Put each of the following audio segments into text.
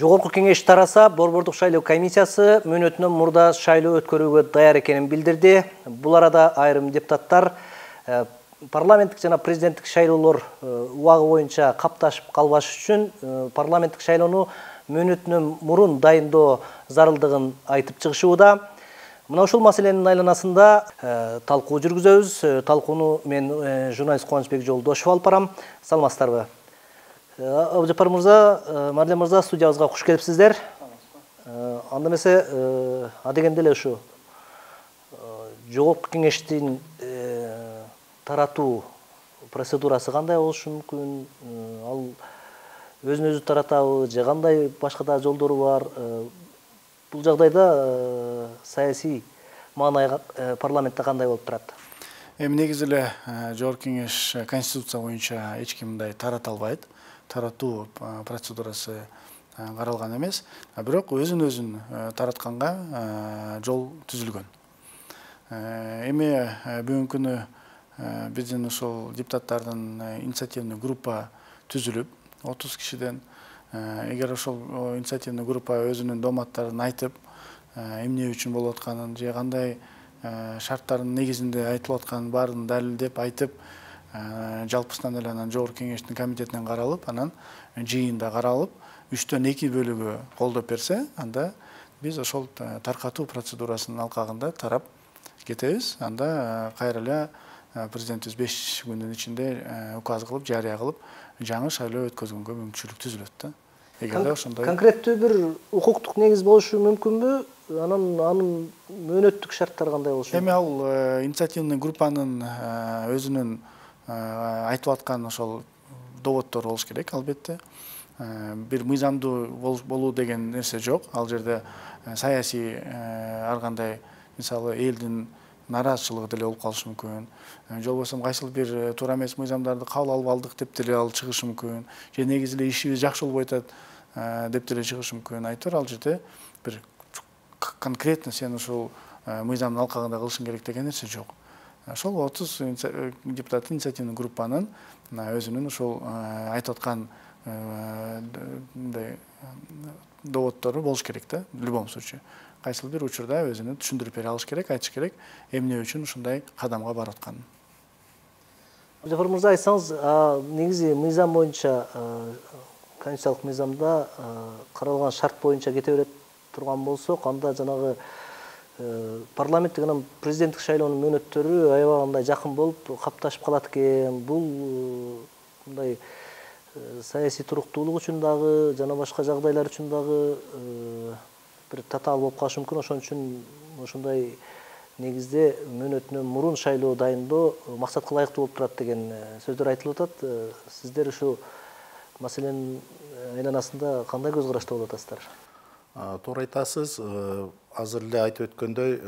Жогорку кеңеш тараса, Борбордук шайлоо комиссиясы мөөнөтүнөн мурда шайлоо өткөрүүгө даяр экенин билдирди. Бул арада айрым депутаттар парламенттик жана президенттик шайлоолор убагы боюнча капташып калбаш үчүн парламенттик шайлоону мөөнөтүнөн мурун дайындоо зарылдыгын айтып чыгышууда. Мына ушул маселенин айланасында талкуу жүргүзөбүз. Талкууну мен журналист Кубанычбек Жолдошев алып барам. Саламатсыздарбы? Абжапар мырза, Марден мырза, студиябызга куш келипсиздер. Анда эмесе адегенде эле ушу жогорку кеңештин таратуу процедурасы кандай болушу мүмкүн? Ал өзүн өзү таратабы же кандай башка да жолдору бар? Бул жагдайда саясий маанай парламентте кандай болуп турат? Негизи эле жогорку кеңеш конституция боюнча эч ким мындай тарата албайт. Таратуу процедурасы каралган эмес, бирок өзүн таратканга жол түзүлгөн. Эми бүгүнкү күнү биздин ушул депутаттардын инициативный группа түзүлүп, 30 кишиден, эгер ошол инициативный группа өзүнүн дооматтарын айтып, эмне үчүн болуп атканын же кандай шарттардын негизинде айтылып атканын баарын далилдеп айтып, жалпысынан эле анан жогорку кеңештин комитетинен каралып, анан жыйында каралып, 3төн 2 бөлүгү колдоп берсе, анда биз ошол таркатуу процедурасынын алкагында тарап кетебиз. Анда кайра эле президентибиз 5 күндүн ичинде указ кылып, жарыя кылып, жаңы шайлоо өткөзгөнгө мүмкүнчүлүк түзүлөт да. Эгерде ошондой конкреттүү бир укуктук негиз болушу мүмкүнбү? Анын мөөнөттүк шарттары кандай болушу? Эми ал инициативный группанын өзүнүн айтып аткан ошол доводдор болуш керек, албетте. Бир мыйзамдуу болуу деген нерсе жок. Ал жерде саясий ар кандай, мисалы, элдин нараазычылыгы деле болуп калышы мүмкүн. Же болбосо кайсыл бир туура эмес мыйзамдарды кабыл алып алдык деп деле ал чыгышы мүмкүн. Же негизи эле ишибиз жакшы болбой атат деп деле чыгышы мүмкүн. Айтор ал жерде бир конкретно сен ушул мыйзамдын алкагында кылышың керек деген нерсе жок. Ошол 30 депутат инициативный группанын өзүнүн ушул айтып аткан доводдору болуш керек да, в любом случае. Кайсыл бир учурда өзүнүн түшүндүрүп бере алыш керек, айтыш керек, эмне үчүн ушундай кадамга барып атканын. Жафар мырза, айтсаңыз, негизи мыйзам боюнча, конституциялык мыйзамда каралган шарт боюнча кете берет турган болсок, анда жанагы парламенттик анан президенттик шайлоонун мөөнөттөрү аябагандай жакын болуп капташып калат экен. Бул мындай саясий туруктуулук үчүн дагы жана башка жагдайлар үчүн дагы бир татаал болуп калышы мүмкүн. Ошон үчүн ошондой негизде мөөнөтүнөн мурун шайлоо дайындоо максатка ылайыктуу болуп турат деген сөздөр айтылып атат. Сиздер ушу маселенин айланасында кандай көз карашта болуп атасыздар? Туура айтасыз. Азыр эле айтып өткөндөй,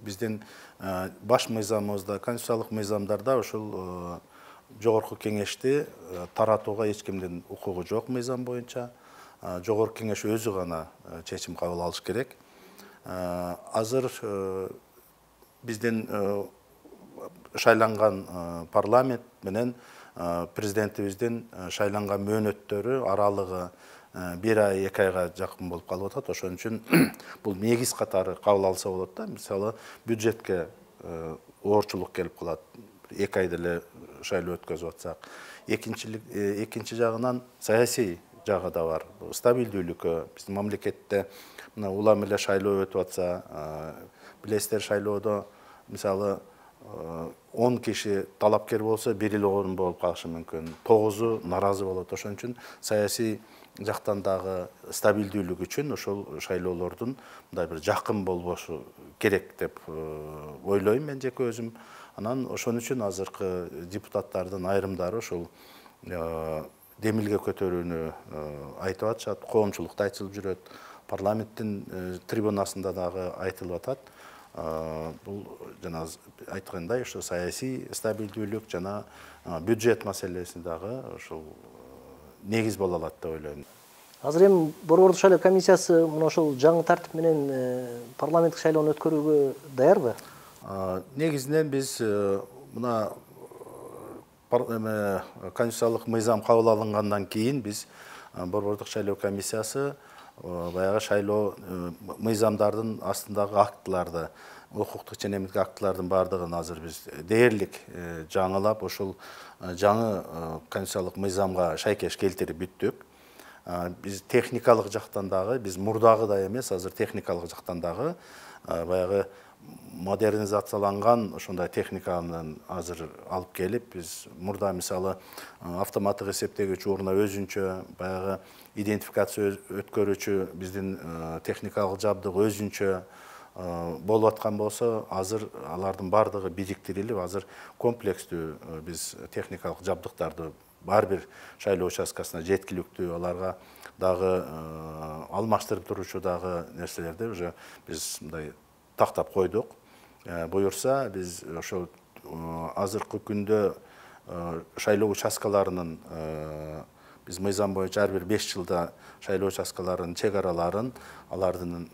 биздин баш мыйзамыбызда, конституциялык мыйзамдарда ушул жогорку кеңешти таратууга эч кимдин укугу жок мыйзам боюнча. Жогорку кеңеш өзү гана чечим кабыл алыш керек. Азыр биздин шайланган парламент менен президентибиздин шайланган мөөнөттөрү аралыгы 1 ай 2 айга жакын болуп калып атат. Ошон үчүн бул негиз катары кабыл алса болот да. Мисалы, бюджетке оорчулук келип калат. 2 айда эле шайлоо өткөзүп атсак. Экинчи жагынан саясий жагы да бар. Стабилдүүлүккө биздин мамлекетте мына улам эле шайлоо өтүп атса, билесиздер, шайлоодо мисалы 10 киши талапкер болсо, 1 эле орун болуп калышы мүмкүн. 9-у наразы болот. Ошон үчүн саясий жактан дагы стабилдүүлүк үчүн ошол шайлоолордун мындай бир жакын болбошу керек деп ойлойм мен жеке өзүм. Анан ошон үчүн азыркы депутаттардын айрымдары ошол демилге көтөрүүнү айтып атышат, коомчулукта айтылып жүрөт, парламенттин трибунасында дагы айтылып атат. Бул жана айткандай ошо саясий стабилдүүлүк жана бюджет маселеси дагы ошол негиз боло алат деп ойлойм. Азыр эми Борбордук шайлоо комиссиясы мына ошол жаңы тартип менен парламенттик шайлоону өткөрүүгө даярбы? Негизинен биз мына конституциялык мыйзам кабыл алынгандан кийин биз Борбордук шайлоо комиссиясы баягы шайлоо мыйзамдардын астындагы актыларды, укуктук жана эмгек актылардын баардыгын азыр биз дээрлик жаңылап, ошол жаңы конституциялык мыйзамга шайкеш келтирип бүттүк. Биз техникалык жактан дагы, биз мурдагыдай эмес, азыр техникалык жактан дагы баягы модернизацияланган ошондой техниканы азыр алып келип, биз мурда мисалы автоматтык эсептегич ордуна өзүнчө баягы идентификация өткөрүүчү биздин техникалык жабдык өзүнчө болуп аткан болсо, азыр алардын баардыгы бириктирилип, азыр комплекстүү биз техникалык жабдыктарды ар бир шайлоо участкасына жеткиликтүү, аларга дагы алмаштырып туруучу дагы нерселерди уже биз мындай тактап койдук. Буюрса, биз ошол азыркы күндө шайлоо участкаларынын биз мыйзам боюнча ар бир 5 жылда шайлоо участкаларынын чек араларын, алардын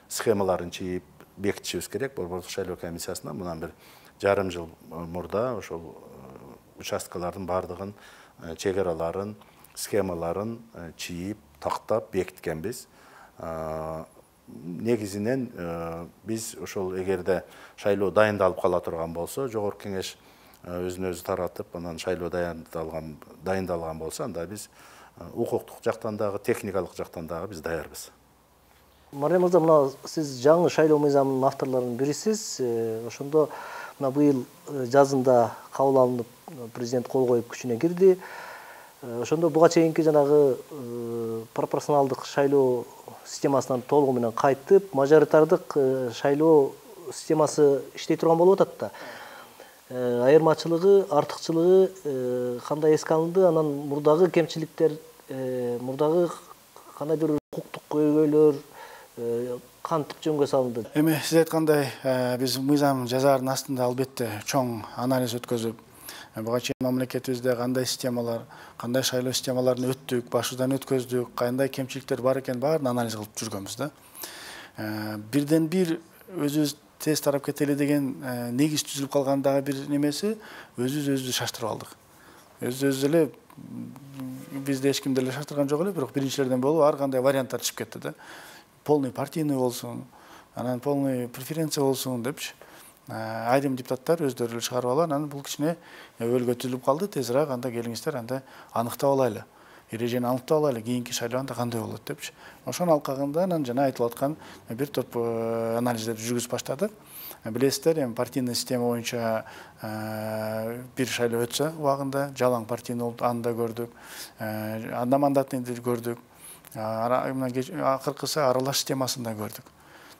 схемаларын чийип бекитишибиз керек. Борбордук шайлоо комиссиясына мындан бир жарым жыл мурда ошол участкалардын баардыгын чек араларын, схемаларын чийип, тактап бекиткенбиз. Негизинен биз ошол эгерде шайлоо дайындалып кала турган болсо, жогорку кеңеш өзүн өзү таратып, анан шайлоо дайындалган болсо, анда биз укуктук жактан дагы, техникалык жактан дагы биз даярбыз. Мариям мырза, мына сиз жаңы шайлоо мыйзамынын авторлорунун бирисиз. Ошондо мына быйыл жазында кабыл алынып, президент кол коюп күчүнө кирди. Ошондо буга чейинки жанагы пропорционалдык шайлоо системасынан толугу менен кайтып, мажоритардык шайлоо системасы иштей турган болуп атат да. Айырмачылыгы, артыкчылыгы кандай эске алынды? Анан мурдагы кемчиликтер, мурдагы кандайдыр укуктук көйгөйлөр кантип жөнгө салынды? Эми сиз айткандай, биз мыйзам жазаардын астында албетте чоң анализ өткөзүп, буга чейин мамлекетибизде кандай системалар, кандай шайлоо системаларын өттүк, башыдан өткөздүк, кандай кемчиликтер бар экен баарын анализ кылып жүргөнбүз да. Бирден бир өзүбүз тез тарап кетели деген негиз түзүлүп калгандагы бир немеси, өзүбүздү шаштырып алдык. Өзүбүз эле бизде эч ким деле шаштырган жок эле, бирок биринчилерден болуп ар кандай варианттар чыгып кетти да. Полный партийный болсун, анан полный преференция болсун депчи. Айрым депутаттар өздөрү эле чыгарып алып, анан бул кичине өлгө түзүлүп калды. Тезирээк анда келиңиздер, анда аныктап алайлы. Эрежени аныктап алайлы, кийинки шайлоо анда кандай болот депчи. Ошонун алкагында анан жана айтылып аткан бир топ анализдерди жүргүзүп баштадык. Билесиздер, эми партийный система боюнча бир шайлоо өтсө убагында жалаң партийный болуп, аны да көрдүк. Одномандатныйды көрдүк. Акыркысы аралаш системасын да көрдүк.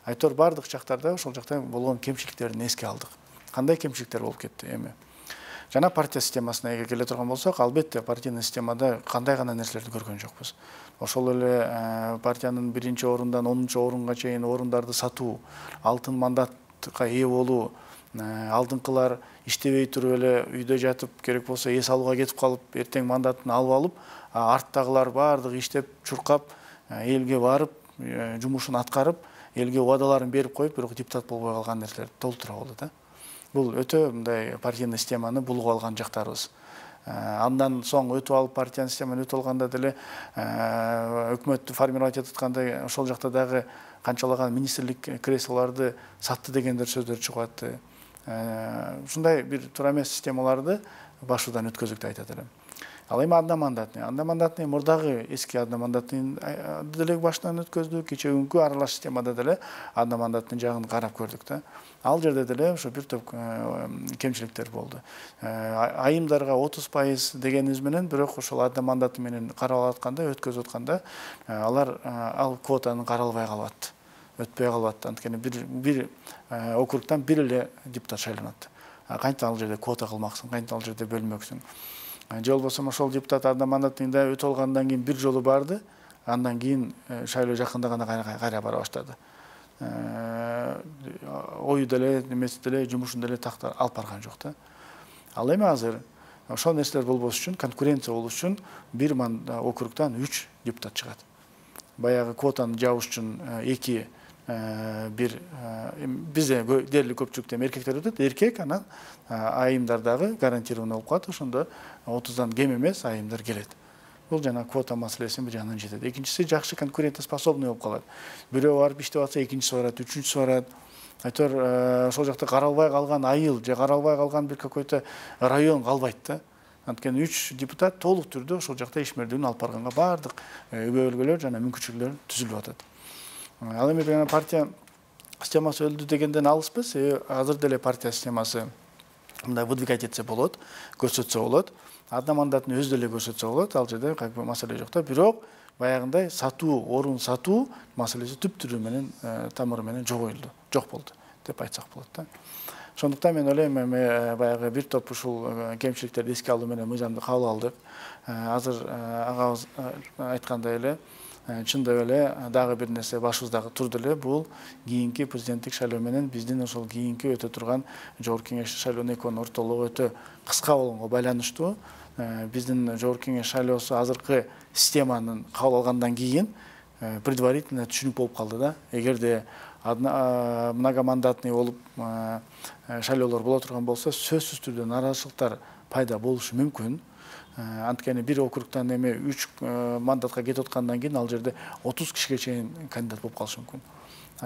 Айтор бардык жактарда ошол жакта болгон кемчиликтерин эске алдык. Кандай кемчиликтер болуп кетти эми? Жана партия системасына эге келе турган болсок, албетте партийный системада кандай гана нерселерди көргөн жокпуз. Ошол эле партиянын 1-орундан 10-орунга чейин орундарды сатуу, алтын мандатка ээ болуу, алдыңкылар иштебей туруп эле үйдө жатып, керек болсо эс алууга кетип калып, эртең мандатын алып алып, арттагылар баардыгы иштеп, чуркап, элге барып, жумушун аткарып, элге убадаларын берип коюп, бирок депутат болбой калган нерселерди толтура болду да. Бул өтө мындай партийный системаны булуп алган жактарыбыз. Андан соң өтүп алып партия системаны өтүп алганда деле өкмөттү формировать этип атканда ошол жакта дагы канчалаган министрлик креслолорду сатты дегендер сөздөр чыгып атты. Ушундай бир туура эмес системаларды башыдан өткөздүк деп айтат элем. Ал эми одномандатный мурдагы эски одномандатный деле башынан өткөздүк, кечээкүнкү аралаш системада деле одномандатный жагын карап көрдүк да. Ал жерде деле ошо бир топ кемчиликтер болду. Айымдарга 30% дегенибиз менен, бирок ошол одномандатный менен каралып атканда, өткөзүп атканда, алар ал квотаны каралбай калып атты. Өтпөй калып атты. Анткени бир округтан бир эле депутат шайланат. Кантип ал жерде квота кылмаксың, кантип ал жерде бөлмөксүң. Же болбосо ошол депутат одномандатныйда өтүп алгандан кийин бир жолу барды, андан кийин шайлоо жакындаганда кайра бара баштады. Ою деле, немеси деле, жумушун деле тактар алып барган жок да. Ал эми азыр ошол нерселер болбош үчүн, конкуренция болуш үчүн бир округтан 3 депутат чыгат. Баягы квотаны жабыш үчүн 2 бир бизде дээрлик көпчүлүктө эркектер өтөт, эркек, анан айымдар дагы гарантированный болуп калат. Ошондо 30дан кем эмес айымдар келет. Бул жана квота маселесин бир жагынан жетет. Экинчиси жакшы конкурентоспособный болуп калат. Бирөө барып иштеп атса, экинчиси барат, үчүнчүсү барат. Айтор ошол жакта каралбай калган айыл же каралбай калган бир какой-то район калбайт да. Анткени 3 депутат толук түрдө ошол жакта ишмердүүлүгүн алып барганга баардык өбөлгөлөр жана мүмкүнчүлүктөр түзүлүп атат. Ал эми жана партия системасы өлдү дегенден алыспыз. Азыр деле партия системасы мындай выдвигать этсе болот, көрсөтсө болот. Одномандатын өзү деле көрсөтсө болот. Ал жерде как бы маселе жок да. Бирок баягындай сатуу, орун сатуу маселеси түп түрү менен тамыры менен жогоюлду, жок болду деп айтсак болот да. Ошондуктан мен ойлойм, эми баягы бир топ ушул кемчиликтерди эске алуу менен мыйзамды кабыл алдык. Азыр агабыз айткандай эле чындап эле дагы бир нерсе башыбыздагы турду эле, бул кийинки президенттик шайлоо менен биздин ошол кийинки өтө турган жогорку кеңеш шайлоонун экөөнүн ортолугу өтө кыска болгонго байланыштуу. Биздин жогорку кеңеш шайлоосу азыркы системанын кабыл алгандан кийин предварительно түшүнүк болуп калды да. Эгерде многомандатный болуп шайлоолор боло турган болсо, сөзсүз түрдө нааразычылыктар пайда болушу мүмкүн. Анткени бир округтан эми 3 мандатка кетип аткандан кийин ал жерде 30 кишиге чейин кандидат болуп калышы мүмкүн.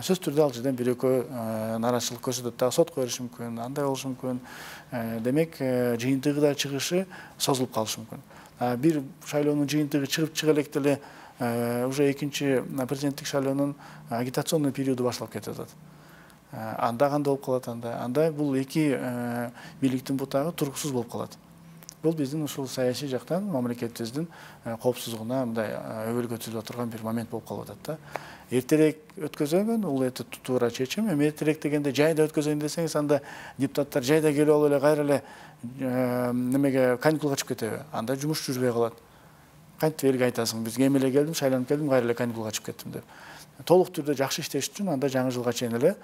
Сөз түрдө ал жерден бир экөө нааразычылык көрсөтөт да, сотко бериши мүмкүн, андай болушу мүмкүн. Демек, жыйынтыгы да чыгышы созулуп калышы мүмкүн. Бир шайлоонун жыйынтыгы чыга электе эле уже экинчи президенттик шайлоонун агитационный периоду башталып кетип атат. Анда кандай болуп калат анда бул эки бийликтин бутагы тургусуз болуп калат. Бул биздин ушул саясий жактан мамлекетибиздин коопсуздугуна мындай өбөлгө түзүлүп турган бир момент болуп калып атат да. Эртерээк өткөзөнгөн, бул өтө туура чечим. Эми эртерээк дегенде жайда өткөзөйүн десеңиз, анда депутаттар жайда келип алып эле кайра эле немеге каникулга чыгып кетеби? Анда жумуш жүрбөй калат. Кантип элге айтасың, биз эми эле келдим, шайланып келдим, кайра эле каникулга чыгып кеттим деп. Толук түрдө жакшы иштеш үчүн анда жаңы жылга чейин эле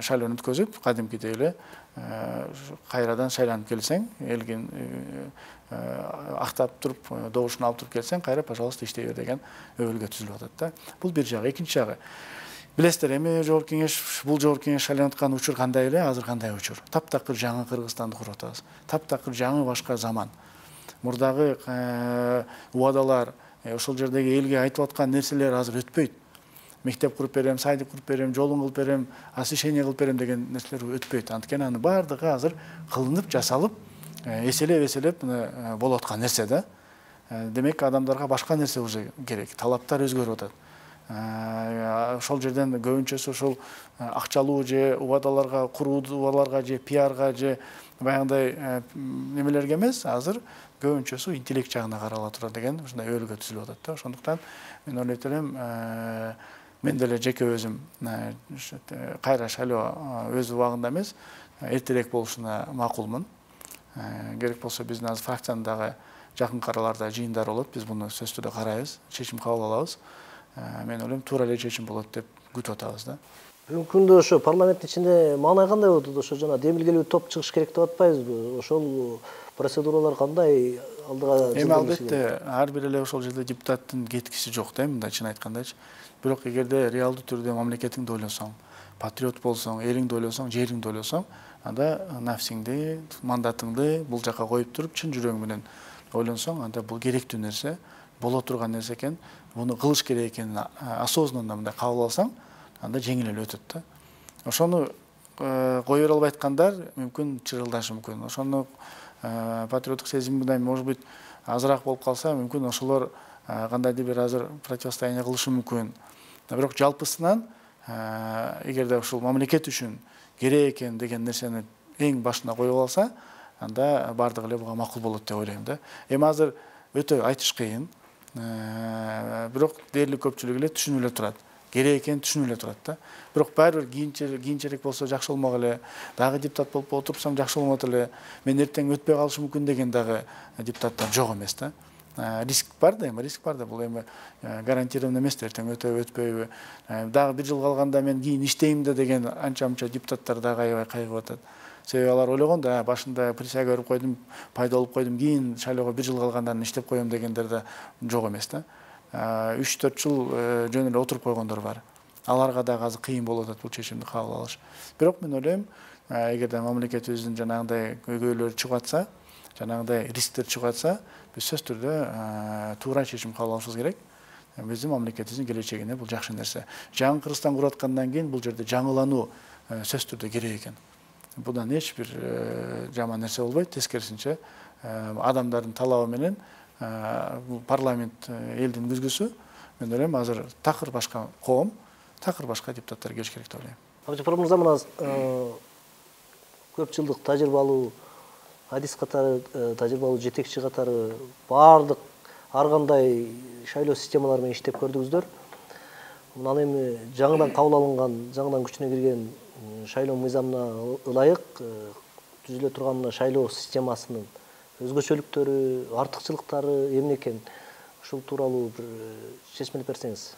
шайлоону өткөзүп, кадимкидей эле кайрадан шайланып келсең, элгин актап туруп, добушун алып туруп келсең, кайра пожалуйста иштей бер деген өбөлгө түзүлүп атат да. Бул бир жагы. Экинчи жагы. Билесиздер, эми жогорку кеңеш, бул жогорку кеңеш шайланып аткан учур кандай эле, азыр кандай учур? Таптакыр жаңы Кыргызстанды куруп атабыз. Таптакыр жаңы башка заман. Мурдагы убадалар, ошол жердеги элге айтып аткан нерселер азыр өтпөйт. Мектеп куруп берем, сайдык куруп берем, жолун кылып берем, освещение кылып берем деген нерселер өтпөйт. Анткени анын баардыгы азыр кылынып, жасалып, эселеп болуп аткан нерсе да. Демек, адамдарга башка нерсе уже керек. Талаптар өзгөрүп атат. Ошол жерден көбүнчөсү ошол акчалуу же убадаларга, куруудууларга же пиарга же баягындай немелерге эмес, азыр көбүнчөсү интеллект жагына карала турат деген ушундай өбөлгө түзүлүп атат да. Ошондуктан мен ойлойт элем, мен деле жеке өзүм кайра шайлоо өз убагында эмес, эртерээк болушуна макулмун. Керек болсо биздин азыр фракциянын дагы жакынкы араларда жыйындар болот. Биз буну сөзсүз түрдө карайбыз, чечим кабыл алабыз. Мен ойлойм, туура эле чечим болот деп күтүп атабыз да. Бүгүнкү күндө ошо парламенттин ичинде маанай кандай болот? Ошо жана демилгелүү топ чыгыш керек деп атпайбызбы? Ошол процедуралар кандай алдыга? Эми албетте ар бир эле ошол жерде депутаттын кеткиси жок да, мындай чын айткандачы. Бирок эгерде реалдуу түрдө мамлекетиңди ойлосоң, патриот болсоң, элиңди ойлосоң, жериңди ойлосоң, анда нафсиңди, мандатыңды бул жака коюп туруп, чын жүрөгүң менен ойлонсоң, анда бул керектүү нерсе, боло турган нерсе экен, буну кылыш керек экенин осознанно мындай кабыл алсаң, анда жеңил эле өтөт да. Ошону кое бере албай аткандар мүмкүн чырылдашы мүмкүн. Ошону патриоттук сезим мындай, может быть, азыраак болуп калса, мүмкүн ошолор кандайдыр бир азыр противостояние кылышы мүмкүн. Бирок жалпысынан эгерде ушул мамлекет үчүн керек экен деген нерсени эң башына коюп алса, анда бардыгы эле буга макул болот деп ойлойм да. Эми азыр өтө айтыш кыйын, бирок дээрлик көпчүлүк эле түшүнүп эле турат. Керек экенин түшүнүп эле турат да. Бирок баары бир кийинчерээк болсо жакшы болмок эле, дагы депутат болуп отурсам жакшы болмот эле, мен эртең өтпөй калышы мүмкүн деген дагы депутаттар жок эмес да. Риск бар да, риск бар да, бул эми гарантированный эмес, эртең өтөбү, өтпөйбү. Дагы бир жыл калганда мен кийин иштейм да деген анча-мынча депутаттар дагы аябай кайгырып атат. Себеби алар ойлогон да, башында присяга берип койдум, пайда болуп койдум, кийин шайлоого бир жыл калгандан иштеп коем дегендер да жок эмес да. 3-4 жыл жөн эле отуруп койгондор бар. Аларга дагы азыр кыйын болуп атат бул чечимди кабыл алыш. Бирок мен ойлойм, эгерде мамлекетибиздин жанагындай көйгөйлөрү чыгып атса, жанагындай рисктер чыгып атса, биз сөз түрдө туура чечим кабыл алышыбыз керек. Биздин мамлекетибиздин келечегине бул жакшы нерсе. Жаңы Кыргызстан куруп аткандан кийин бул жерде жаңылануу сөз түрдө керек экен. Будан эч бир жаман нерсе болбойт, тескерисинче адамдардын талабы менен парламент элдин күзгүсү. Мен ойлойм, азыр такыр башка коом, такыр башка депутаттар келиш керек деп ойлойм. Абдыжапар мырза, мына көп жылдык тажрыйбалуу адис катары, тажрыйбалуу жетекчи катары баардык ар кандай шайлоо системалары менен иштеп көрдүңүздөр. Мына эми жаңыдан кабыл алынган, жаңыдан күчүнө кирген шайлоо мыйзамына ылайык түзүлө турган мына шайлоо системасынын өзгөчөлүктөрү, артыкчылыктары эмне экен? Ушул тууралуу бир чечмелеп берсеңиз.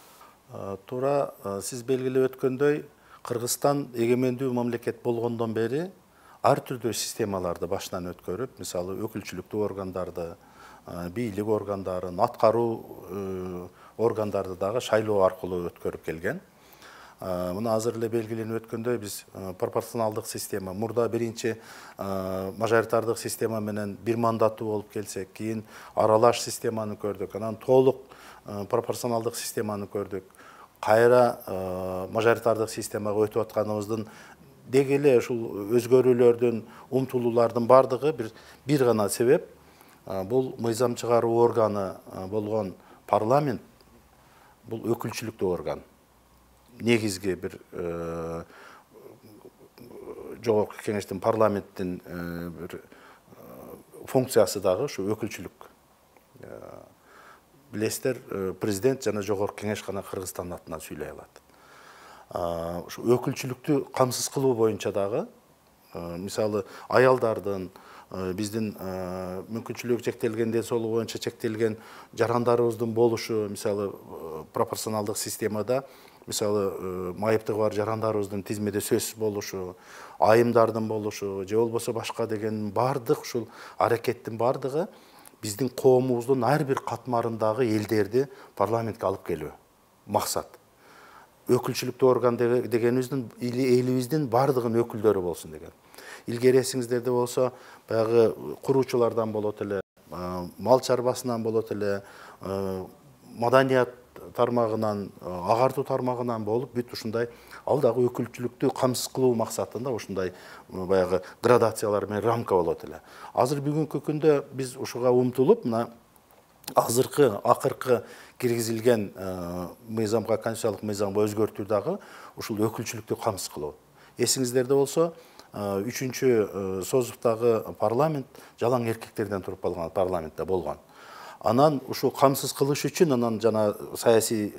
Туура, сиз белгилеп өткөндөй, Кыргызстан эгемендүү мамлекет болгондон бери ар түрдүү системаларды башынан өткөрүп, мисалы өкүлчүлүктүү органдарды, бийлик органдарын, аткаруу органдарды дагы шайлоо аркылуу өткөрүп келген. Мына азыр эле белгиленип өткөндөй, биз пропорционалдык система, мурда биринчи мажоритардык система менен бир мандаттуу болуп келсек, кийин аралаш системаны көрдүк, анан толук пропорционалдык системаны көрдүк. Кайра мажоритардык системага өтүп атканыбыздын деги эле ушул өзгөрүүлөрдүн, умтулуулардын бардыгы бир гана себеп, бул мыйзам чыгаруу органы болгон парламент, бул өкүлчүлүктүү орган. Негизги бир жогорку кеңештин, парламенттин бир функциясы дагы ушу өкүлчүлүк. Билесиздер, президент жана жогорку кеңеш гана Кыргызстандын атынан сүйлөй алат. Ушу өкүлчүлүктү камсыз кылуу боюнча дагы, мисалы аялдардын, биздин мүмкүнчүлүгү чектелген, ден соолугу боюнча чектелген жарандарыбыздын болушу, мисалы пропорционалдык системада, мисалы майыптыгы бар жарандарыбыздын тизмеде сөзсүз болушу, айымдардын болушу, же болбосо башка деген бардык ушул аракеттин бардыгы биздин коомубуздун ар бир катмарындагы элдерди парламентке алып келүү максат. Өкүлчүлүктүү орган дегенибиздин элибиздин бардыгын өкүлдөрү болсун деген. Илгери эсиңиздерде болсо, баягы куруучулардан болот эле, мал чарбасынан болот эле, маданият тармагынан, агартуу тармагынан болуп, бүт ушундай ал дагы өкүлчүлүктү камсыз кылуу максатында ушундай баягы градациялар менен рамка болот эле. Азыр бүгүнкү күндө биз ушуга умтулуп, мына акыркы киргизилген мыйзамга, конституциялык мыйзамга өзгөртүү дагы ушул өкүлчүлүктү камсыз кылуу. Эсиңиздерде болсо, 3-чү созуктагы парламент жалаң эркектерден туруп калган парламентте болгон. Анан ушул камсыз кылыш үчүн анан жана саясий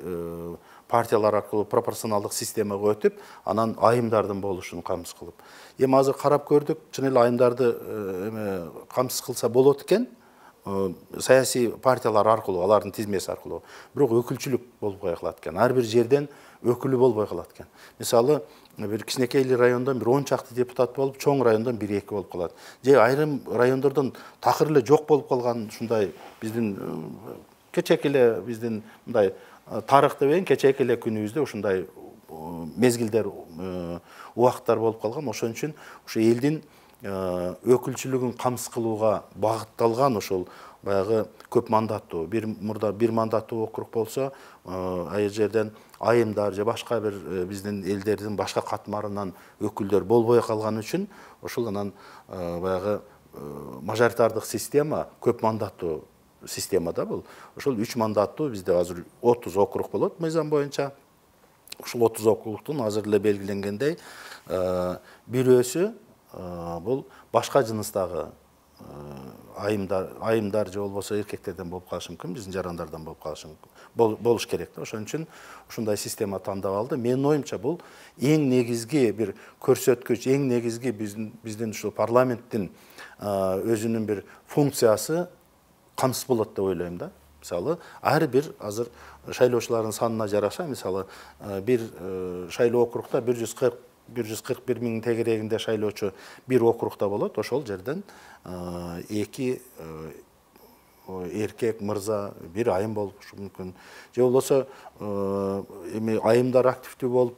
партиялар аркылуу пропорционалдык системага өтүп, анан айымдардын болушун камсыз кылып. Эми азыр карап көрдүк, чын эле айымдарды камсыз кылса болот экен, саясий партиялар аркылуу, алардын тизмеси аркылуу. Бирок өкүлчүлүк болбой калат экен. Ар бир жерден өкүлү болбой калат экен. Мисалы, бир кичинекей райондон бир 10 чакты депутат болуп, чоң райондон 1-2 болуп калат. Же айрым райондордон такыр эле жок болуп калган ушундай биздин кечээки эле биздин мындай тарых дебейин, кечээки эле күнүбүздө ушундай мезгилдер, убакыттар болуп калган. Ошон үчүн ушу элдин өкүлчүлүгүн камсыз кылууга багытталган ушул баягы көп мандаттуу, мурда бир мандаттуу округ болсо, ай жерден айымдар же башка бир биздин элдердин башка катмарынан өкүлдөр болбой калган үчүн ушул анан баягы мажоритардык система, көп мандаттуу системада бул. Ушул 3 мандаттуу бизде азыр 30 округ болот мыйзам боюнча. Ушул 30 округтун азыр эле белгиленгендей бирөөсү бул башка жыныстагы айымдар же болбосо эркектерден болуп калышы мүмкүн, биздин жарандардан болуп калышы мүмкүн. Болуш керек да. Ошон үчүн ушундай система тандап алды. Менин оюмча бул эң негизги бир көрсөткүч, эң негизги биздин ушул парламенттин өзүнүн бир функциясы камсыз болот деп ойлойм да. Мисалы, ар бир азыр шайлоочулардын санына жараша, мисалы, бир шайлоо округда 141 миңдин тегерегинде шайлоочу бир округда болот. Ошол жерден 2 эркек мырза, бир айым болушу мүмкүн. Же болбосо эми айымдар активдүү болуп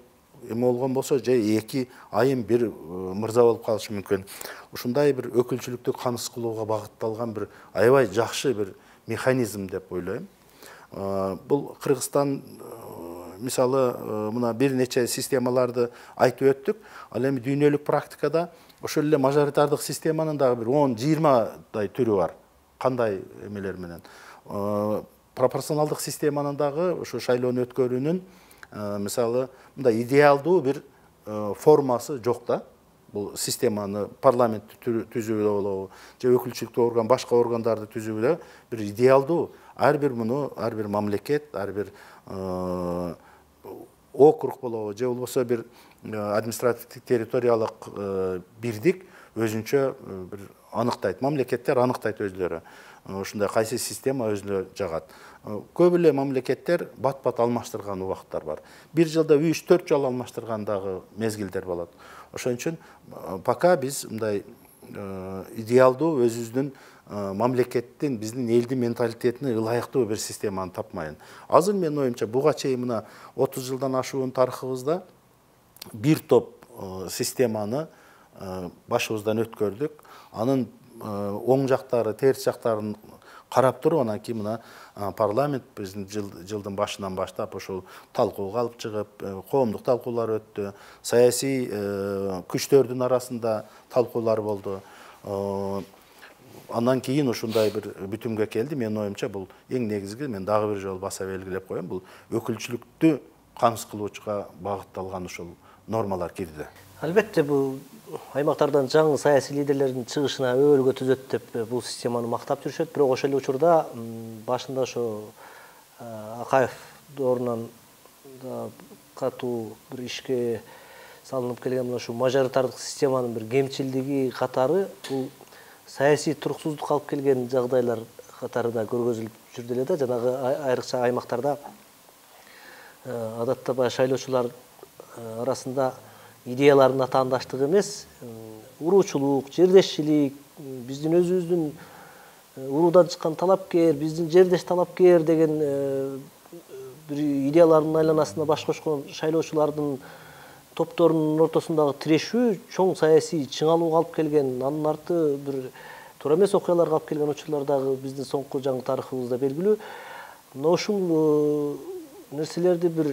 эме болгон болсо же 2 айым бир мырза болуп калышы мүмкүн. Ушундай бир өкүлчүлүктү камсыз кылууга багытталган бир аябай жакшы бир механизм деп ойлойм. Бул Кыргызстан мисалы мына бир нече системаларды айтып өттүк. Ал эми дүйнөлүк практикада ошол эле мажоритардык системанын дагы бир 10-20 түрү бар. Кандай эмелер менен. Пропорционалдык системанын дагы ошо шайлоону өткөрүүнүн мисалы мындай идеалдуу бир формасы жок да. Бул системаны парламент түзүүгө болобу, же өкүлчүлүктүү орган, башка органдарды түзүүгө бир идеалдуу ар бир мамлекет, ар бир округ болобу, же болбосо бир административдик территориялык бирдик өзүнчө бир аныктайт. Мамлекеттер аныктайт өздөрү. Ушундай кайсы система өзүнө жагат. Көп эле мамлекеттер бат-бат алмаштырган убакыттар бар. Бир жылда 3-4 жолу алмаштырган дагы мезгилдер болот. Ошон үчүн пока биз мындай идеалдуу өзүбүздүн мамлекеттин, биздин элдин менталитетине ылайыктуу бир системаны тапмайын. Азыр менин оюмча буга чейин мына 30 жылдан ашуун тарыхыбызда бир топ системаны башыбыздан өткөрдүк. Анын оң жактары, терс жактарын карап туруп, анан кийин мына парламент биздин жылдын башынан баштап ошол талкууга алып чыгып, коомдук талкуулар өттү, саясий күчтөрдүн арасында талкуулар болду. Андан кийин ушундай бир бүтүмгө келди. Менин оюмча бул эң негизги, мен дагы бир жолу баса белгилеп коем, бул өкүлчүлүктү камсыз кылуучуга багытталган ушул нормалар кирди. Албетте бул аймактардан жаңы саясий лидерлердин чыгышына өбөлгө түзөт деп бул системаны мактап жүрүшөт. Бирок ошол эле учурда башында ошо Акаев доорунан катуу бир ишке салынып келген ушу мажоритардык системанын бир кемчилдиги катары бул саясий туруксуздук алып келген жагдайлар катары да көргөзүлүп жүрдү эле да. Жанагы айрыкча аймактарда адатта баягы шайлоочулар арасында идеяларын атаандаштык эмес, уруучулук, жердешчилик, биздин өзүбүздүн уруудан чыккан талапкер, биздин жердеш талапкер деген бир идеялардын айланасында баш кошкон шайлоочулардын топторунун ортосундагы тирешүү чоң саясий чыңалууга алып келген, анын арты бир туура эмес окуяларга алып келген учурлар дагы биздин соңку жаңы тарыхыбызда белгилүү. Мына ушул нерселерди бир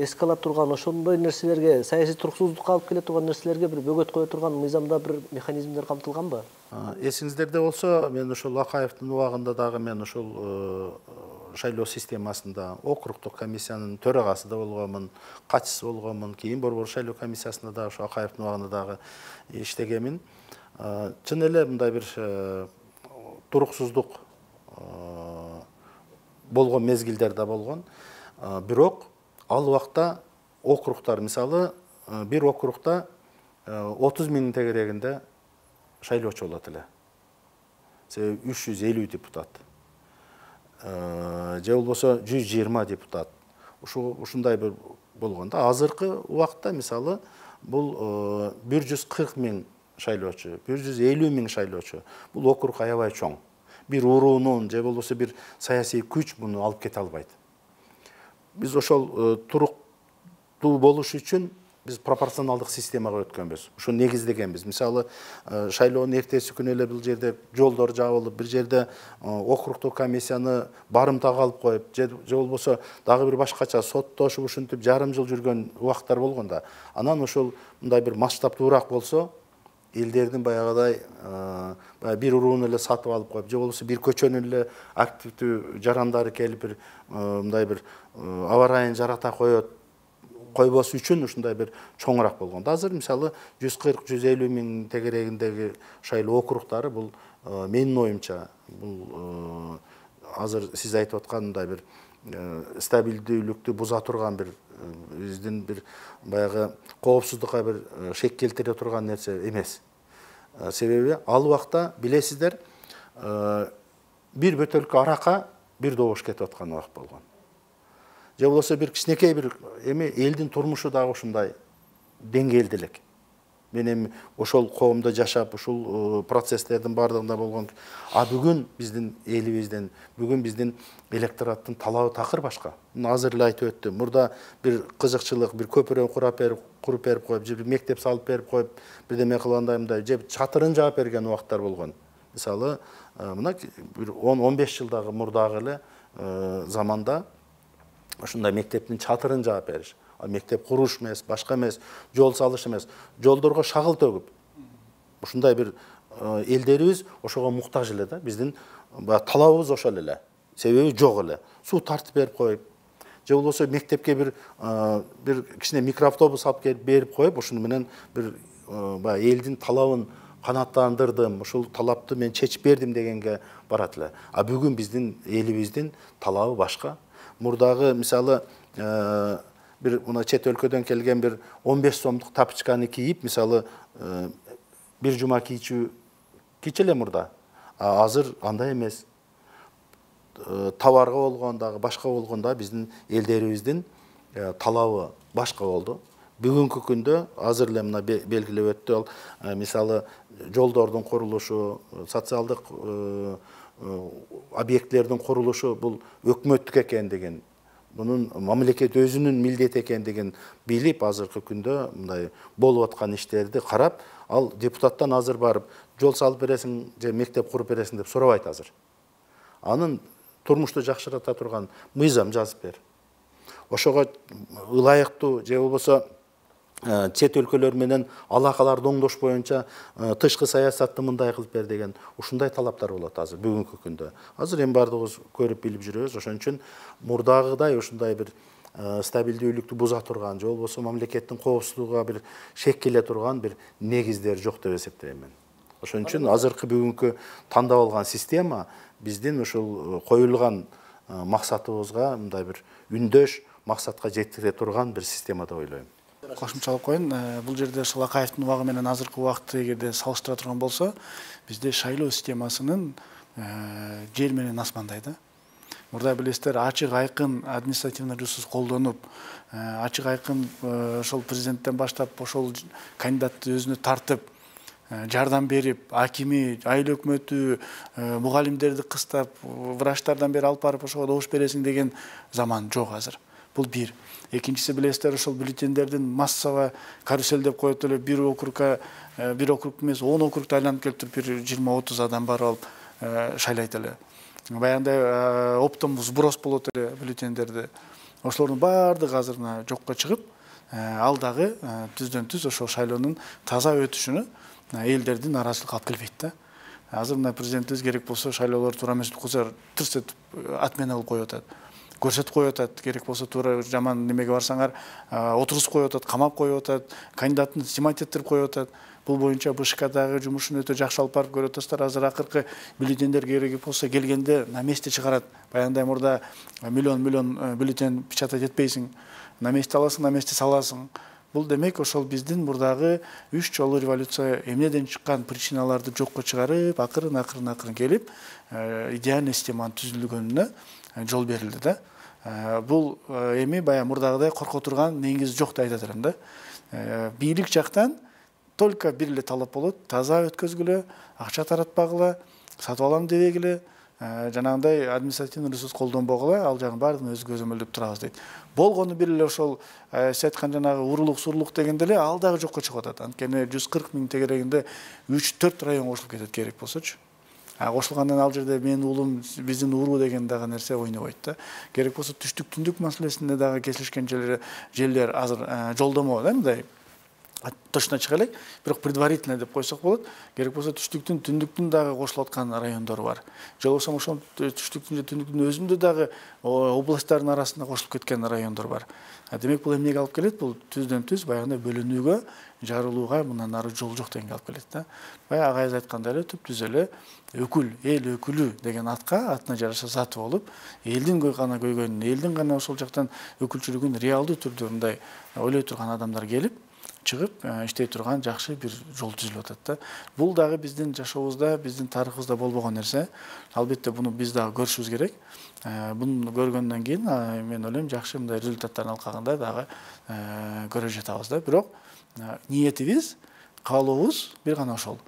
эске ала турган, ошондой нерселерге, саясий туруксуздукка алып келе турган нерселерге бир бөгөт кое турган мыйзамда бир механизмдер камтылганбы? Эсиңиздерде болсо, мен ошол Акаевдин убагында дагы мен ошол шайлоо системасында округдук комиссиянын төрагасы да болгонмун, катчысы болгонмун, кийин борбор шайлоо комиссиясында дагы ошо Акаевдин убагында дагы иштегенмин. Чын эле мындай бир туруксуздук болгон мезгилдер да болгон. Бирок ал убакта округтар, мисалы, бир округда 30 миңдин тегерегинде шайлоочу болот эле. 350 депутат. Же болбосо 120 депутат. Ушундай бир болгон да. Азыркы убакта мисалы бул 140 миң шайлоочу, 150 миң шайлоочу. Бул округ аябай чоң. Бир уруунун же болбосо бир саясий күч муну алып кете албайт. Биз ошол туруктуу болуш үчүн биз пропорционалдык системага өткөнбүз. Ушу негиздегенбиз. Мисалы, шайлоонун эртеси күнү эле бул жерде жолдор жабылып, бир жерде округдук комиссияны барымтага алып коюп, же болбосо дагы бир башкача соттошуп ушинтип жарым жыл жүргөн убактар болгон да. Анан ошол мындай бир масштабтуураак болсо, элдердин баягыдай бир урууну эле сатып алып коюп, же болбосо бир көчөнүн эле активдүү жарандары келип бир мындай бир аба ырайын жарата койбос үчүн ушундай бир чоңураак болгон. Азыр мисалы 140-150 миң тегерегиндеги шайлоо округдары бул менин оюмча бул азыр сиз айтып аткан мындай бир стабилдүүлүктү буза турган бир биздин бир баягы коопсуздукка бир шек келтире турган нерсе эмес. Себеби ал убакта билесиздер, бир бөтөлкө арака бир добуш кетип аткан убакыт болгон. Же болбосо бир кичинекей бир эми элдин турмушу дагы ушундай деңгээлде элек. мен эми ошол коомдо жашап, ушул процесстердин бардыгында болгон. А бүгүн биздин элибизден, бүгүн биздин электораттын талабы такыр башка. Азыр эле айтып өттүм. Мурда бир кызыкчылык, бир көпүрө куруп берип коюп, же бир мектеп салып берип коюп, бирдеме кылгандай мындай, же чатырын жаап берген убактар болгон. Мисалы, мына бир 10-15 жылдагы мурдагы эле заманда ушундай мектептин чатырын жаап бериш. Мектеп куруш эмес, башка эмес, жол салыш эмес, жолдорго шагыл төгүп. Ушундай бир элдерибиз ошого муктаж эле да. Биздин талабыбыз ошол эле. Себеби жок эле. Суу тартып берип коюп, же болбосо мектепке бир кичине микроавтобус алып келип берип коюп, ушуну менен бир элдин талабын канааттандырдым, ушул талапты мен чечип бердим дегенге барат эле. А бүгүн биздин элибиздин талабы башка. Мурдагы мисалы бир мына чет өлкөдөн келген бир 15 сомдук тапочканы кийип, мисалы бир жума кийчеле мурда. Азыр андай эмес. Товарга болгондагы, башка болгондагы биздин элдерибиздин талабы башка болду. Бүгүнкү күндө азыр эле мына белгилеп өттү, мисалы жолдордун курулушу, социалдык объектлердин курулушу бул өкмөттүк экендигин, bunun мамлекет өзүнүн милдети экендигин билип, азыркы күндө мындай болуп аткан иштерди карап, ал депутаттан азыр барып жол салып бересиң же мектеп куруп бересиң деп сурабайт азыр. Анын турмушту жакшырата турган мыйзам жазып бер. Ошого ылайыктуу же болбосо чет өлкөлөр менен алакаларды оңдош боюнча тышкы саясатты мындай кылып бер деген ушундай талаптар болот азыр бүгүнкү күндө. Азыр эми бардыгыбыз көрүп билип жүрөбүз. Ошон үчүн мурдагыдай ушундай бир стабилдүүлүктү буза турган же болбосо мамлекеттин коопсуздугуна бир шек келе турган бир негиздер жок деп эсептейм мен. Ошон үчүн азыркы бүгүнкү тандап алган система биздин ушул коюлган максатыбызга мындай бир үндөш максатка жеткире турган бир система деп ойлойм. Кошумчалап коеюн, бул жерде Акаевдин убагы менен азыркы убакытты эгерде салыштыра турган болсо, бизде шайлоо системасынын жер менен асмандай да. Мурда билесиздер, ачык айкын административный ресурс колдонуп, ачык айкын ошол президенттен баштап ошол кандидатты өзүнө тартып, жардам берип, акими, айыл өкмөтү, мугалимдерди кыстап, врачтардан бери алып барып ошого добуш бересиң деген заман жок азыр. Бул бир. Экинчиси билесиздер, ошол бюллетендердин массово карусель деп коет эле, бир округ эмес, 10 округду айланып келип туруп, бир 20-30 адам барып алып шайлайт эле. Баягындай оптом сброс болот эле бюллетендерди. Ошолордун баардыгы азыр жокко чыгып, ал дагы түздөн-түз ошол шайлоонун таза өтүшүнө элдердин нааразычылыгы алып келбейт да. Азыр мына президентибиз керек болсо шайлоолор туура эмес кылса тырс этип отмена кылып коюп атат. Көрсөтүп коюп атат, керек болсо туура жаман немеге барсаңар отургузуп коюп атат, камап коюп атат, кандидатын снимать эттирип коюп атат. Бул боюнча БШКдагы жумушун өтө жакшы алып барып көрүп атасыздар. Азыр акыркы бюллетендер керек болсо келгенде на месте чыгарат. Баягындай мурда миллион бюллетен печатать этпейсиң, на месте аласың, на месте саласың. Бул демек ошол биздин мурдагы 3 жолу революция эмнеден чыккан причиналарды жокко чыгарып, акырын келип, идеальный системанын түзүлгөнүнө жол берилди да. Бул эми баягы мурдагыдай корко турган негизи жок деп айтат элем да. Бийлик жактан только бир эле талап болот: таза өткөзгүлө, акча таратпагыла, сатып алам дебегиле, жанагындай административный ресурс колдонбогула, ал жагын баардыгын өз көзөмөлдөп турабыз дейт. Болгону бир эле ошол сиз айткан жанагы урурлук сурурлук дегенде эле ал дагы жокко чыгып атат. Анткени 140 миң тегерегинде 3-4 район кошулуп кетет керек болсочу. Кошулгандан ал жерде менин уулум, биздин уруу деген дагы нерсе ойнобойт да. Керек болсо түштүк-түндүк маселесинде дагы кесилишкен жерлер азыр жолдомо да, мындай точно чыга элек, бирок предварительно деп койсок болот. Керек болсо түштүктүн, түндүктүн дагы кошулуп аткан райондор бар. Же болбосо ошол түштүктүн же түндүктүн өзүндө дагы областтардын арасында кошулуп кеткен райондор бар. Демек бул эмнеге алып келет? Бул түздөн-түз баягындай бөлүнүүгө, жарылууга мындан ары жол жок дегенге алып келет да. Баягы агайыз айткандай эле түп-түз эле өкүл, эл өкүлү деген атына жараша заты болуп, элдин гана көйгөнүн, элдин гана ошол жактан өкүлчүлүгүн реалдуу түрдө мындай ойлой турган адамдар келип, чыгып иштей турган жакшы бир жол түзүлүп атат да. Бул дагы биздин жашообузда, биздин тарыхыбызда болбогон нерсе. Албетте буну биз дагы көрүшүбүз керек. Буну көргөндөн кийин мен ойлойм жакшы мындай результаттардын алкагында дагы көрө жатабыз да. Бирок ниетибиз каалообуз бир гана ошол.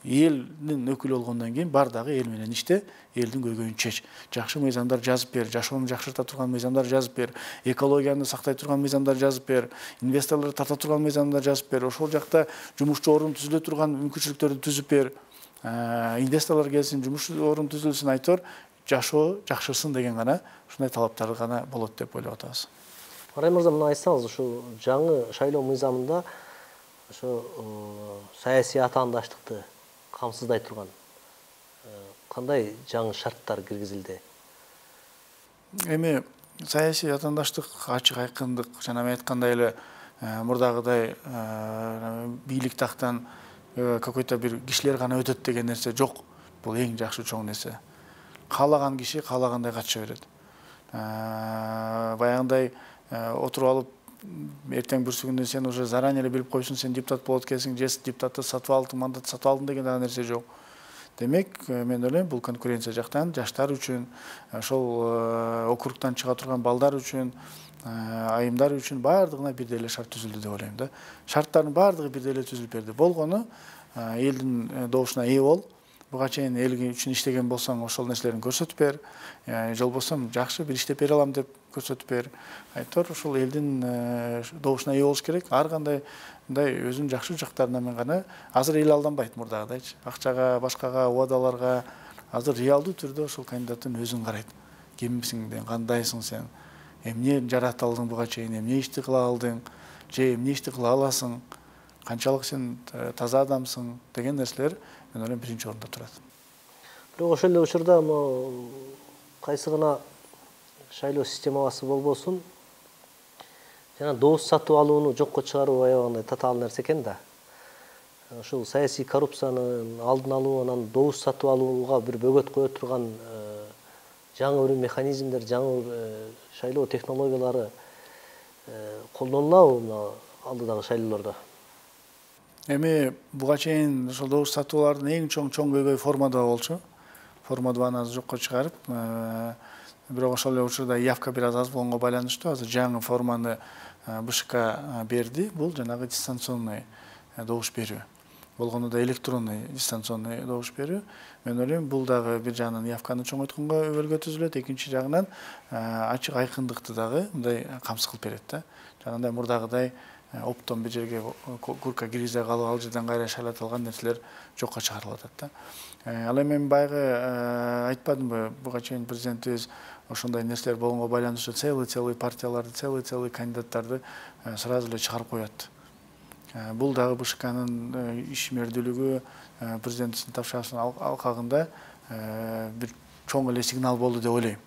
Элдин өкүлү болгондон кийин бар дагы эл менен иште, элдин көйгөйүн чеч. Жакшы мыйзамдар жазып бер, жашоону жакшырта турган мыйзамдар жазып бер, экологияны сактай турган мыйзамдар жазып бер, инвесторлорду тарта турган мыйзамдар жазып бер, ошол жакта жумушчу орун түзүлө турган мүмкүнчүлүктөрдү түзүп бер. Инвесторлор келсин, жумуш орун түзүлсүн, айтор жашоо жакшырсын деген гана ушундай талаптар гана болот деп ойлоп атабыз. Арай мырза, мына айтсаңыз, ушу жаңы шайлоо мыйзамында ошо саясий атаандаштыкты камсыздай турган кандай жаңы шарттар киргизилди? Эми саясий атаандаштык ачык айкындык, жана мен айткандай эле мурдагыдай бийлик тактан какой-то бир кишилер гана өтөт деген нерсе жок. Бул эң жакшы чоң нерсе. Каалаган киши каалагандай катыша берет. Баягындай отуруп алып, эртең бүрсүгүндө сен уже заранее эле билип койсуң, сен депутат болот экенсиң, же депутатты сатып алдың, мандатты сатып алдың деген нерсе жок. Демек, мен ойлойм, бул конкуренция жактан жаштар үчүн, ошол округтан чыга турган балдар үчүн, айымдар үчүн бардыгына бирдей эле шарт түзүлдү деп ойлойм да. Шарттардын бардыгы бирдей эле түзүлүп берди. Болгону элдин добушуна ээ бол. Буга чейин эл үчүн иштеген болсоң, ошол нерселерин көрсөтүп бер. Же болбосо жакшы бир иштеп бере алам деп көрсөтүп бер. Айтор ошол элдин добушуна ээ болуш керек. Ар кандай мындай өзүнүн жакшы жактарына мен гана азыр эл алданбайт мурдагыдайчы. Акчага, башкага, убадаларга азыр реалдуу түрдө ошол кандидаттын өзүн карайт. Кимсиң, кандайсың сен? Эмне жарата алдың буга чейин? Эмне ишти кыла алдың? Же эмне ишти кыла аласың? Канчалык сен таза адамсың деген нерселер мен ойлойм биринчи орунда турат. Бирок ошол эле учурда кайсы гана шайлоо системасы болбосун, жана добуш сатып алууну жокко чыгаруу аябагандай татаал нерсе экен да. Ушул саясий коррупциянын алдын алуу, анан добуш сатып алууга бир бөгөт кое турган жаңы бир механизмдер, жаңы бир шайлоо технологиялары колдонулабы мына алдыдагы шайлоолордо? Эми буга чейин ошол добуш сатуулардын эң чоң көйгөй формада болчу. Форма 2-ны жокко чыгарып, бирок ошол эле учурда явка бир аз болгонго байланыштуу азыр жаңы форманы БШК берди. Бул жанагы дистанционный добуш берүү. Болгону да электронный дистанционный добуш берүү. Мен ойлойм, бул дагы бир жагынан явканы чоңойтконго өбөлгө түзүлөт, экинчи жагынан ачык айкындыкты дагы мындай камсыз кылып берет да. Жанагындай мурдагыдай оптом бир жерге курка киргизе калып, ал жерден кайра шайлата алган нерселер жокко чыгарылып атат да. Ал эми мен байгы айтпадымбы, буга чейин президентибиз ошондой нерселер болгонго байланыштуу целый партияларды, целый кандидаттарды сразу эле чыгарып коет. Бул дагы БШКнын ишмердүүлүгү, президенттин тапшырмасынын алкагында бир чоң эле сигнал болду деп ойлойм.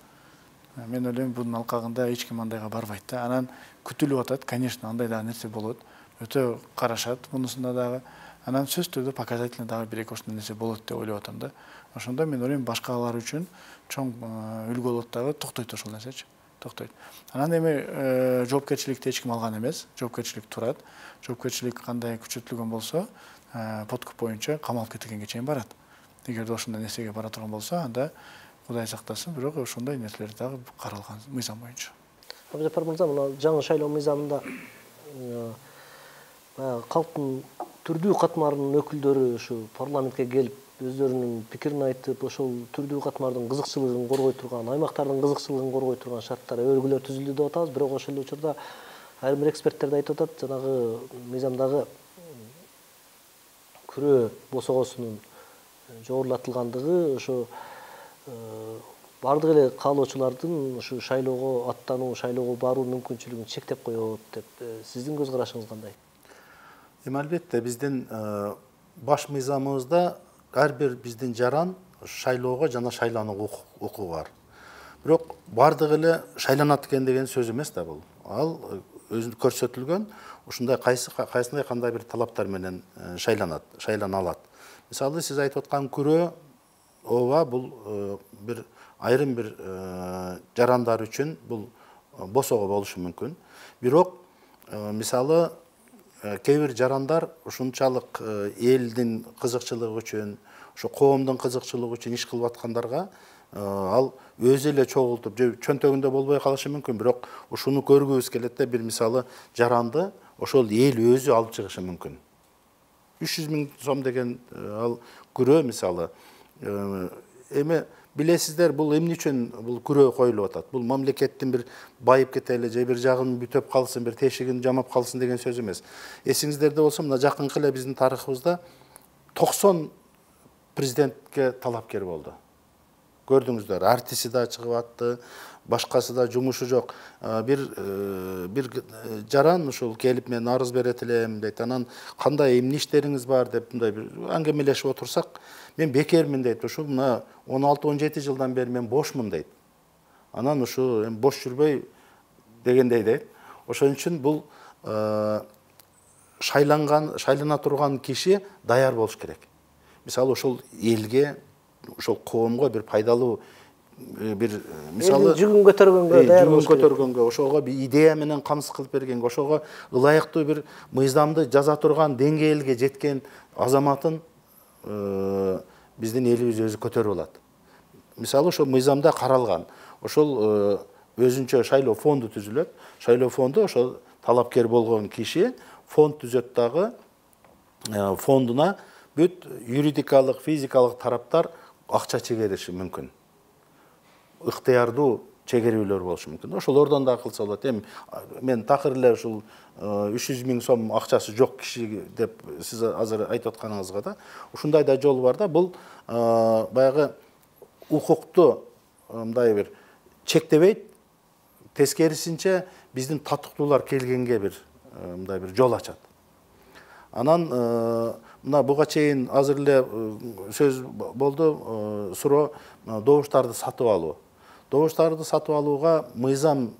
Мен ойлойм, бунун алкагында эч ким андайга барбайт да. Анан күтүлүп атат, конечно, андай дагы нерсе болот. Өтө карашат мунусунда дагы. Анан сөз түрдө показательный дагы бир-эки ошондой нерсе болот деп ойлоп атам да. Ошондо мен ойлойм, башкалар үчүн чоң үлгү болот дагы, токтойт ошол нерсечи. Токтойт. Анан эми жоопкерчиликти эч ким алган эмес. Жоопкерчилик турат. Жоопкерчилик кандай күчөтүлгөн болсо, подкуп боюнча камалып кеткенге чейин барат. Эгерде ошондой нерсеге бара турган болсо, анда Кудай сактасын, бирок ошондой нерселер дагы каралган мыйзам боюнча. Абдыжаппар мырза, мына жаңы шайлоо мыйзамында калктын түрдүү катмарынын өкүлдөрү ушу парламентке келип өздөрүнүн пикирин айтып, ошол түрдүү катмардын кызыкчылыгын коргой турган, аймактардын кызыкчылыгын коргой турган шарттар, өргүлөр түзүлдү деп атабыз. Бирок ошол эле учурда айрым бир эксперттер да айтып атат, жанагы мыйзамдагы күрөө босогосунун жогорулатылгандыгы ошо бардык эле каалоочулардын ушу шайлоого аттануу, шайлоого баруу мүмкүнчүлүгүн чектеп коет деп, сиздин көз карашыңыз кандай? Эми албетте биздин баш мыйзамыбызда ар бир биздин жаран шайлоого жана шайланууга укугу бар. Бирок бардык эле шайланат экен деген сөз эмес да бул. Ал өзү көрсөтүлгөн ушундай кайсындай кандай бир талаптар менен шайлана алат. Мисалы, сиз айтып аткан күрөө ооба, бул бир айрым бир жарандар үчүн бул босого болушу мүмкүн. Бирок мисалы кээ бир жарандар ушунчалык элдин кызыкчылыгы үчүн, ошо коомдун кызыкчылыгы үчүн иш кылып аткандарга ал өзү эле чогултуп, же чөнтөгүндө болбой калышы мүмкүн, бирок ушуну көргүбүз келет да, бир мисалы жаранды ошол эл өзү алып чыгышы мүмкүн. 300 000 сом деген ал күрөө мисалы. Эми билесиздер, бул эмне үчүн бул күрөө коюлуп атат? Бул мамлекеттин бир байып кетели же бир жагын бүтөп калсын, бир тешигин жамап калсын деген сөз эмес. Эсиңиздерде болсо, мына жакынкы эле биздин тарыхыбызда 90 президентке талапкер болду. Көрдүңүздөр, артисти да чыгып атты, башкасы да жумушу жок. Бир жаран ушул келип мен арыз берет элем дейт. Анан кандай эмне иштериңиз бар деп мындай бир аңгемелешип отурсак, мен бекермин дейт. Ушул мына 16-17 жылдан бери мен бошмун дейт. Анан ушу эми бош жүрбөй дегендей дейт. Ошон үчүн бул шайлана турган киши даяр болуш керек. Мисалы ошол элге, ошол коомго бир пайдалуу бир мисалы жүгүн көтөргөнгө даяр болуш керек. Жүгүн көтөргөнгө, ошого бир идея менен камсыз кылып бергенге, ошого ылайыктуу бир мыйзамды жаза турган деңгээлге жеткен азаматын биздин элибиз өзү көтөрүп алат. Мисалы ошол мыйзамда каралган. Ошол өзүнчө шайлоо фонду түзүлөт. Шайлоо фонду ошол талапкер болгон киши фонд түзөт дагы, фондуна бүт юридикалык, физикалык тараптар акча чегериши мүмкүн. Ыктыярдуу чегерүүлөр болушу мүмкүн. Ошолордон да кылса болот. Эми мен такыр эле ушул 300 000 сом акчасы жок киши деп сиз азыр айтып атканыңызга да ушундай да жол бар да. Бул баягы укукту мындай бир чектебейт, тескерисинче биздин татыктуулар келгенге бир мындай бир жол ачат. Анан мына буга чейин азыр эле сөз болду, суроо добуштарды сатып алуу. Добуштарды сатып алууга мыйзам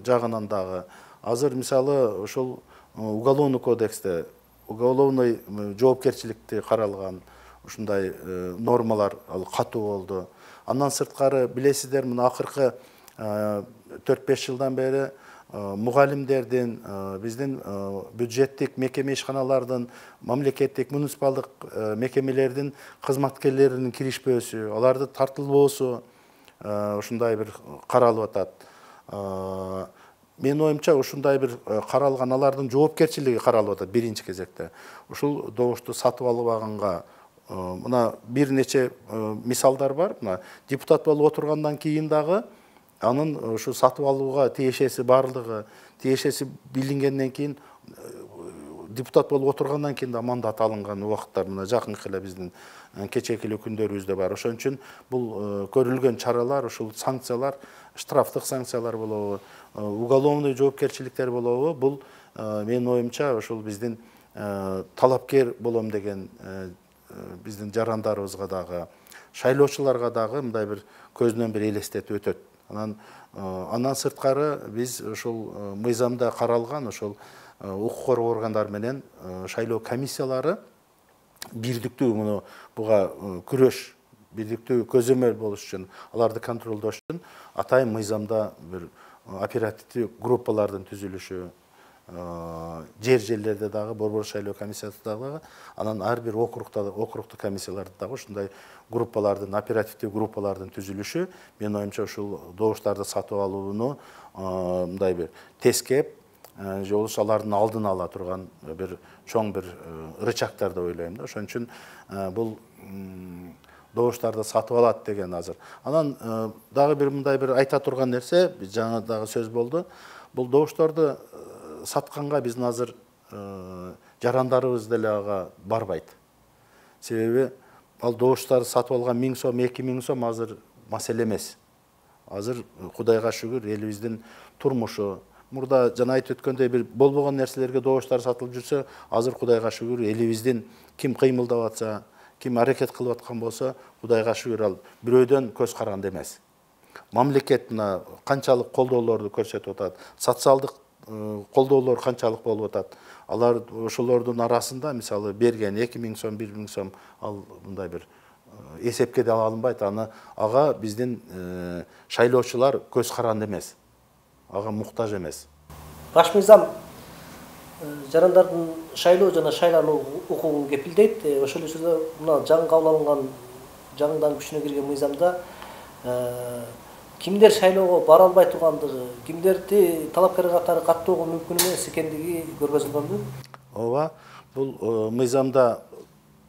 жагынан дагы азыр мисалы ошол уголовный кодексте уголовный жоопкерчиликти каралган ушундай нормалар катуу болду. Андан сырткары билесиздер, мына акыркы 4-5 жылдан бери мугалимдердин, биздин бюджеттик мекеме ишканалардын, мамлекеттик муниципалдык мекемелердин кызматкерлеринин киришпөөсү, аларды тартылбоосу ушундай бир каралып атат. Менин оюмча ушундай бир каралган, алардын жоопкерчилиги каралып атат биринчи кезекте. Ушул добушту сатып албаганга мына бир нече мисалдар бар. Мына депутат болуп отургандан кийин дагы анын ушу сатып алууга тиешеси барлыгы, тиешеси билингенден кийин депутат болуп отургандан кийин да мандат алынган убакыттар мына жакынкы эле биздин кечээки эле күндөрүбүздө бар. Ошон үчүн бул көрүлгөн чаралар, ушул санкциялар, штрафтык санкциялар болобу, уголовный жоопкерчиликтер болобу, бул менин оюмча ушул биздин талапкер болом деген биздин жарандарыбызга дагы, шайлоочуларга дагы мындай бир көзүнөн бир элестетип өтөт. Андан сырткары биз ушул мыйзамда каралган ушул укук коргоо органдары менен шайлоо комиссиялары бирдиктүү муну буга күрөш, бирдиктүү көзөмөл болуш үчүн, аларды контролдош үчүн атайын мыйзамда бир оперативдүү группалардын түзүлүшү, жерлерде дагы борбор шайлоо комиссиясы дагы, анан ар бир округдук комиссияларда дагы ушундай группалардын, оперативдүү группалардын түзүлүшү, менин оюмча ушул добуштарды сатып алууну мындай бир тескеп, же болбосо алардын алдын ала турган бир чоң бир рычагдар деп ойлойм да. Ошон үчүн бул добуштарды сатып алат деген азыр. Анан дагы бир мындай бир айта турган нерсе, жаңа дагы сөз болду. Бул добуштарды сатканга биздин азыр жарандарыбыз деле ага барбайт. Себеби ал добуштарды сатып алган 1000 сом, 2000 сом азыр маселе эмес. Азыр Кудайга шүгүр элибиздин турмушу, мурда жана айтып өткөндөй бир болбогон нерселерге добуштар сатылып жүрсө, азыр Кудайга шүгүр элибиздин ким кыймылдап атса, ким аракет кылып аткан болсо, Кудайга шүгүр ал бирөөдөн көз каранды эмес. Мамлекет мына канчалык колдоолорду көрсөтүп атат, социалдык колдоолор канчалык болуп атат. Алар ошолордун арасында мисалы берген 2000 сом, 1000 сом ал мындай бир эсепке да алынбайт. Ага биздин шайлоочулар көз каранды эмес. Ага муктаж эмес. Баш мыйзам жарандардын шайлоо жана шайлануу укугун кепилдейт. Ошол эле мына жаңы кабыл алынган, жаңыдан күчүнө кирген мыйзамда кимдер шайлоого бара албай тургандыгы, кимдерди талапкер катары каттоого мүмкүн эмес экендиги көргөзүлгөнбү? Ооба, Бул мыйзамда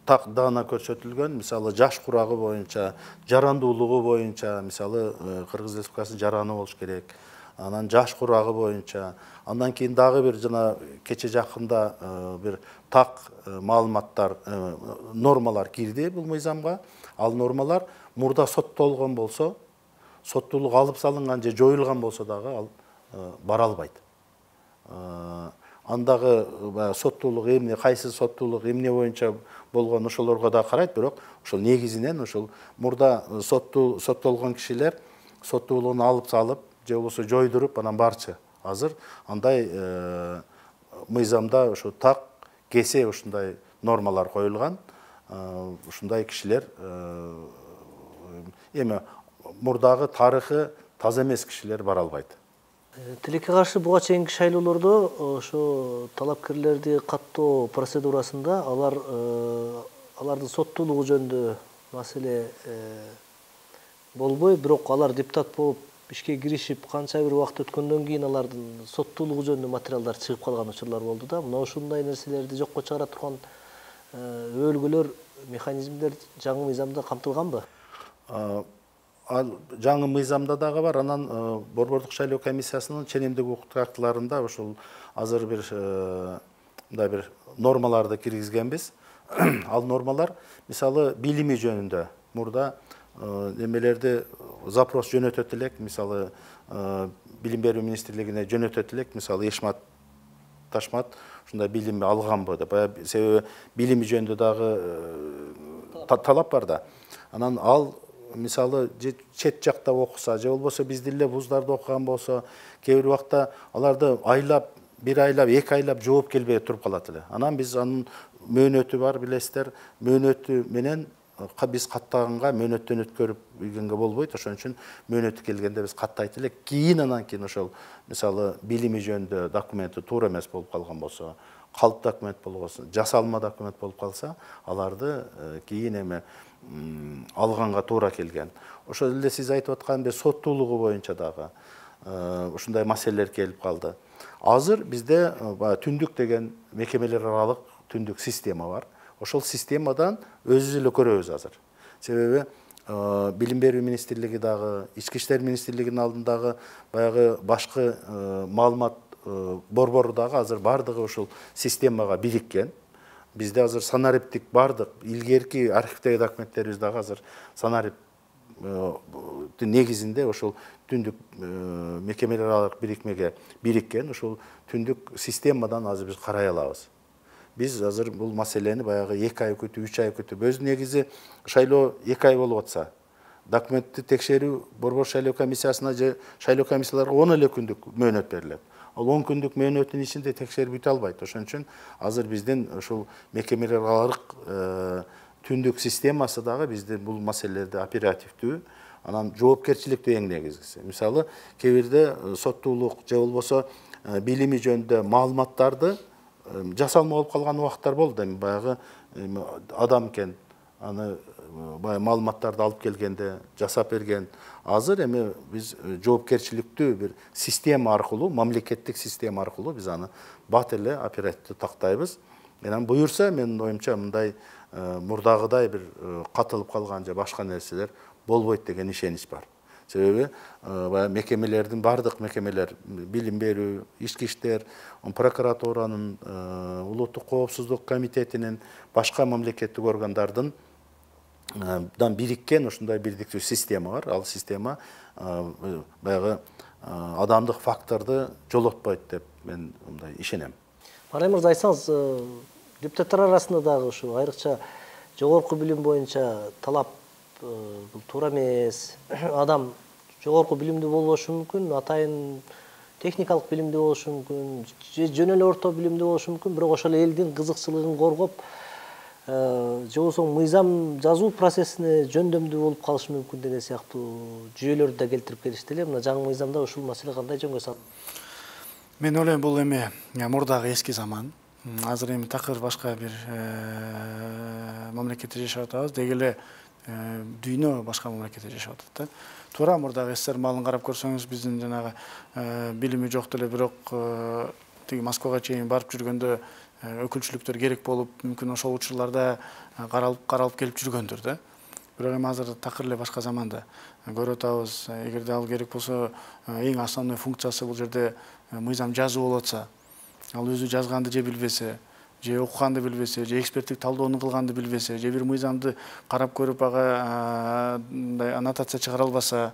так даана көрсөтүлгөн, мисалы жаш курагы боюнча, жарандуулугу боюнча, мисалы Кыргыз Республикасынын жараны болуш керек. Анан жаш курагы боюнча, андан кийин дагы бир жана кече жакында бир так маалыматтар, нормалар кирди бул мыйзамга. Ал нормалар мурда соттолгон болсо, соттуулук алып салынган же жоюлган болсо дагы ал бара албайт. Андагы соттуулук эмне, кайсы соттуулук эмне боюнча болгон ошолорго да карайт, бирок ошол негизинен ошол мурда соттолгон кишилер соттуулугун алып салып же болбосо жойдуруп анан барчы. Азыр андай мыйзамда ошо так кесе ушундай нормалар коюлган. Ушундай кишилер эми мурдагы тарыхы таза эмес кишилер бара албайт. Тилекке каршы буга чейинки шайлоолордо ошо талапкерлерди каттоо процедурасында алардын соттуулугу жөнүндө маселе болбой, бирок алар депутат болуп ишке киришип канча бир убакыт өткөндөн кийин алардын соттуулугу жөнүндө материалдар чыгып калган учурлар болду да. Мына ушундай нерселерди жокко чыгара турган өбөлгөлөр, механизмдер жаңы мыйзамда камтылганбы? Ал жаңы мыйзамда дагы бар. Анан Борбордук шайлоо комиссиясынын ченемдик укуктук актыларында ошол азыр мындай бир нормаларды киргизгенбиз. Ал нормалар мисалы билими жөнүндө мурда немелерди запрос жөнөтөт элек, мисалы билим берүү министрлигине жөнөтөт элек, мисалы Ешмат Ташмат ушундай билим алганбы деп. Себеби билими жөнүндө дагы талап бар да. Анан ал мисалы чет жакта окуса же болбосо биздин эле вуздарда окуган болсо, кээ бир убакта аларды айлап, бир айлап, эки айлап жооп келбей туруп калат эле. Анан биз анын мөөнөтү бар, билесиздер. Мөөнөтү менен биз каттаганга мөөнөттөн өткөрүп ийгенге болбойт. Ошон үчүн мөөнөтү келгенде биз каттайт элек. Анан кийин ошол мисалы билими жөнүндө документи туура эмес болуп калган болсо, калп документ болгосун, жасалма документ болуп калса, аларды кийин эми алганга туура келген. Ошол эле сиз айтып аткандай соттуулугу боюнча дагы ушундай маселелер келип калды. Азыр бизде түндүк деген мекемелер аралык түндүк система бар. Ошол системадан өзүбүз эле көрөбүз азыр. Себеби билим берүү министрлиги дагы, ички иштер министрлигинин алдындагы баягы башкы маалымат борбору дагы азыр бардыгы ошол системага бириккен. Бизде азыр санариптик бардык илгерки архивдеги документтерибиз дагы азыр санарip негизинде ошол түндүк мекемелер аралык бирикмеге бириккен. Ошол түндүк системадан азыр биз карай алабыз. Биз азыр бул маселени баягы 2 ай күтүп, 3 ай күтүп, өзү негизи шайлоо 2 ай болуп атса, документти текшерүү Борбор шайлоо комиссиясына же шайлоо комиссияларга 10 эле күндүк мөөнөт берилет. Ал 10 күндүк мөөнөттүн ичинде текшерип бүтө албайт. Ошон үчүн азыр биздин ушул мекемелер аралык түндүк системасы дагы бизде бул маселелерди оперативдүү, анан жоопкерчиликтүү эң негизгиси. Мисалы, кээ бирде соттуулук же болбосо билими жөнүндө маалыматтарды жасалма болуп калган убакыттар болду. Эми баягы адам экен, аны баягы маалыматтарды алып келгенде жасап берген. Азыр эми биз жоопкерчиликтүү бир система аркылуу, мамлекеттик система аркылуу биз аны бат эле оперативдүү тактайбыз. Анан буюрса, менин оюмча мындай мурдагыдай бир катылып калган же башка нерселер болбойт деген ишенич бар. Себеби мекемелердин бардык мекемелер, билим берүү, ички иштер, прокуратуранын, улуттук коопсуздук комитетинин, башка мамлекеттик органдардын бириккен ушундай бирдиктүү система бар. Ал система баягы адамдык факторду жолотпойт деп мен мындай ишенем. Марай мырза, айтсаңыз, депутаттар арасында дагы ушу айрыкча жогорку билим боюнча талап бул туура эмес. Адам жогорку билимдүү болбошу мүмкүн, атайын техникалык билимдүү болушу мүмкүн, жөн эле орто билимдүү болушу мүмкүн, бирок ошол элдин кызыкчылыгын коргоп, же болбосо мыйзам жазуу процессине жөндөмдүү болуп калышы мүмкүн деген сыяктуу жүйөлөрдү да келтирип келишти эле. Мына жаңы мыйзамда ушул маселе кандай жөнгө салынды? Мен ойлойм, бул эми мурдагы эски заман. Азыр эми такыр башка бир мамлекетте жашап атабыз. Деги эле дүйнө башка мамлекетте жашап атат. Туура мурдагы СССР маалын карап көрсөңүз, биздин жанагы билими жок деле, бирок тиги Москвага чейин барып жүргөндө өкүлчүлүктөр керек болуп, мүмкүн ошол учурларда каралып келип жүргөндүр да. Бирок эми азыр такыр эле башка заманда көрүп атабыз. Эгерде ал керек болсо, эң основной функциясы бул жерде мыйзам жазуу болуп атса, ал өзү жазганды же билбесе, же окуганды билбесе, же эксперттик талдоону кылганды билбесе, же бир мыйзамды карап көрүп ага мындай аннотация чыгара албаса,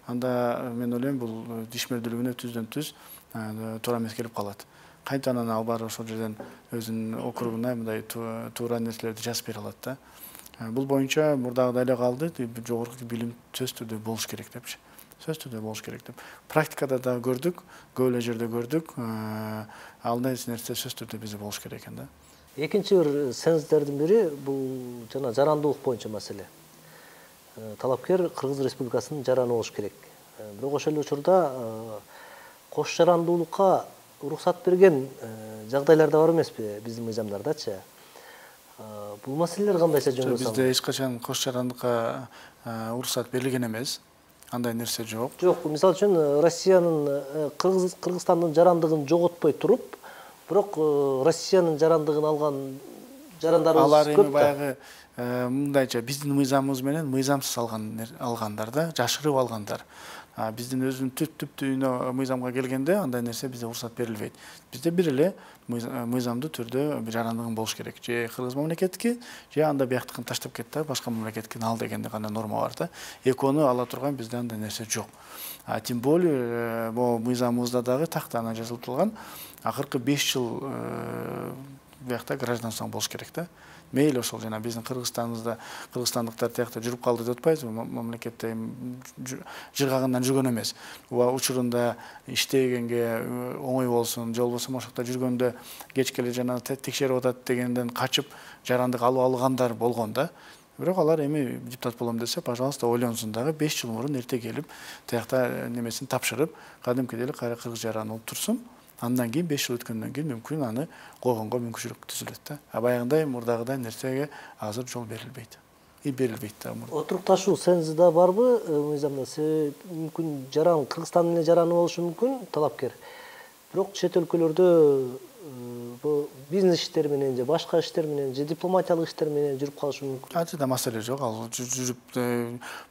анда мен ойлойм бул ишмердүүлүгүнө түздөн түз туура эмес келип калат. Кайтадан ал барып ошол жерден өзүнүн округуна мындай туура нерселерди жазып бере алат да. Бул боюнча мурдагыдай эле калды, жогорку билим сөзсүз түрдө болуш керек депчи. Сөзсүз түрдө болуш керек деп. Практикада да көрдүк, көп эле жерде көрдүк. Андай нерсе сөзсүз түрдө бизде болуш керек экен да. Экинчи бир сенсдердин бири бул жана жарандуулук боюнча маселе. Талапкер Кыргыз Республикасынын жараны болуш керек. Бирок ошол эле учурда кош жарандуулукка уруксат берген жагдайлар да бар эмеспи биздин мыйзамдардачы? Бул маселелер кандайча жөнгө салынат? Бизде эч качан кош жарандыкка уруксат берилген эмес. Андай нерсе жок. Жок, мисалы үчүн Россиянын Кыргызстандын жарандыгын жоготпой туруп, бирок Россиянын жарандыгын алган жарандарыбыз алар эми көп да. баягы мындайча биздин мыйзамыбыз менен мыйзамсыз алгандар да, жашырып алгандар. Биздин өзүнүн түптүүнө мыйзамга келгенде андай нерсе бизде уруксат берилбейт. Бизде бир эле мыйзамдуу түрдө жарандыгың болуш керек. Же Кыргыз мамлекеттики, же анда бияктыкын таштап кет да, башка мамлекетке ал дегенде гана норма бар да. Экөөнү ала турган бизде андай нерсе жок. Тем более, бу мыйзамыбызда дагы тактана жазылып турган, акыркы 5 жыл биякта гражданствоң болуш керек да. Мейли ошол жана биздин Кыргызстаныбызда кыргызстандыктар тиякта жүрүп калды деп атпайбызбы, мамлекетте жыргагындан жүргөн эмес. Учурунда иштегенге оңой болсун, же болбосо ошокто жүргөндө кеч келе жана текшерип атат дегенден качып жарандык алып алгандар болгон да. Бирок алар эми депутат болом десе, пожалуйста, ойлонсун дагы 5 жыл мурун эрте келип, тиякта немесин тапшырып, кадимкидей эле кайра кыргыз жараны алып турсун. Андан кийин 5 жыл өткөндөн кийин мүмкүн аны койгонго мүмкүнчүлүк түзүлөт да. Баягындай мурдагыдай нерсеге азыр жол берилбейт. Берилбейт да. Отурукташуу сенсида барбы мыйзамда? Мүмкүн жаран Кыргызстандын эле жараны болушу мүмкүн талапкер. Бирок чет өлкөлөрдө бу бизнес иштер менен же башка иштер менен же дипломатиялык иштер менен жүрүп калышы мүмкүн. Ачыда маселе жок. Ал жүрүп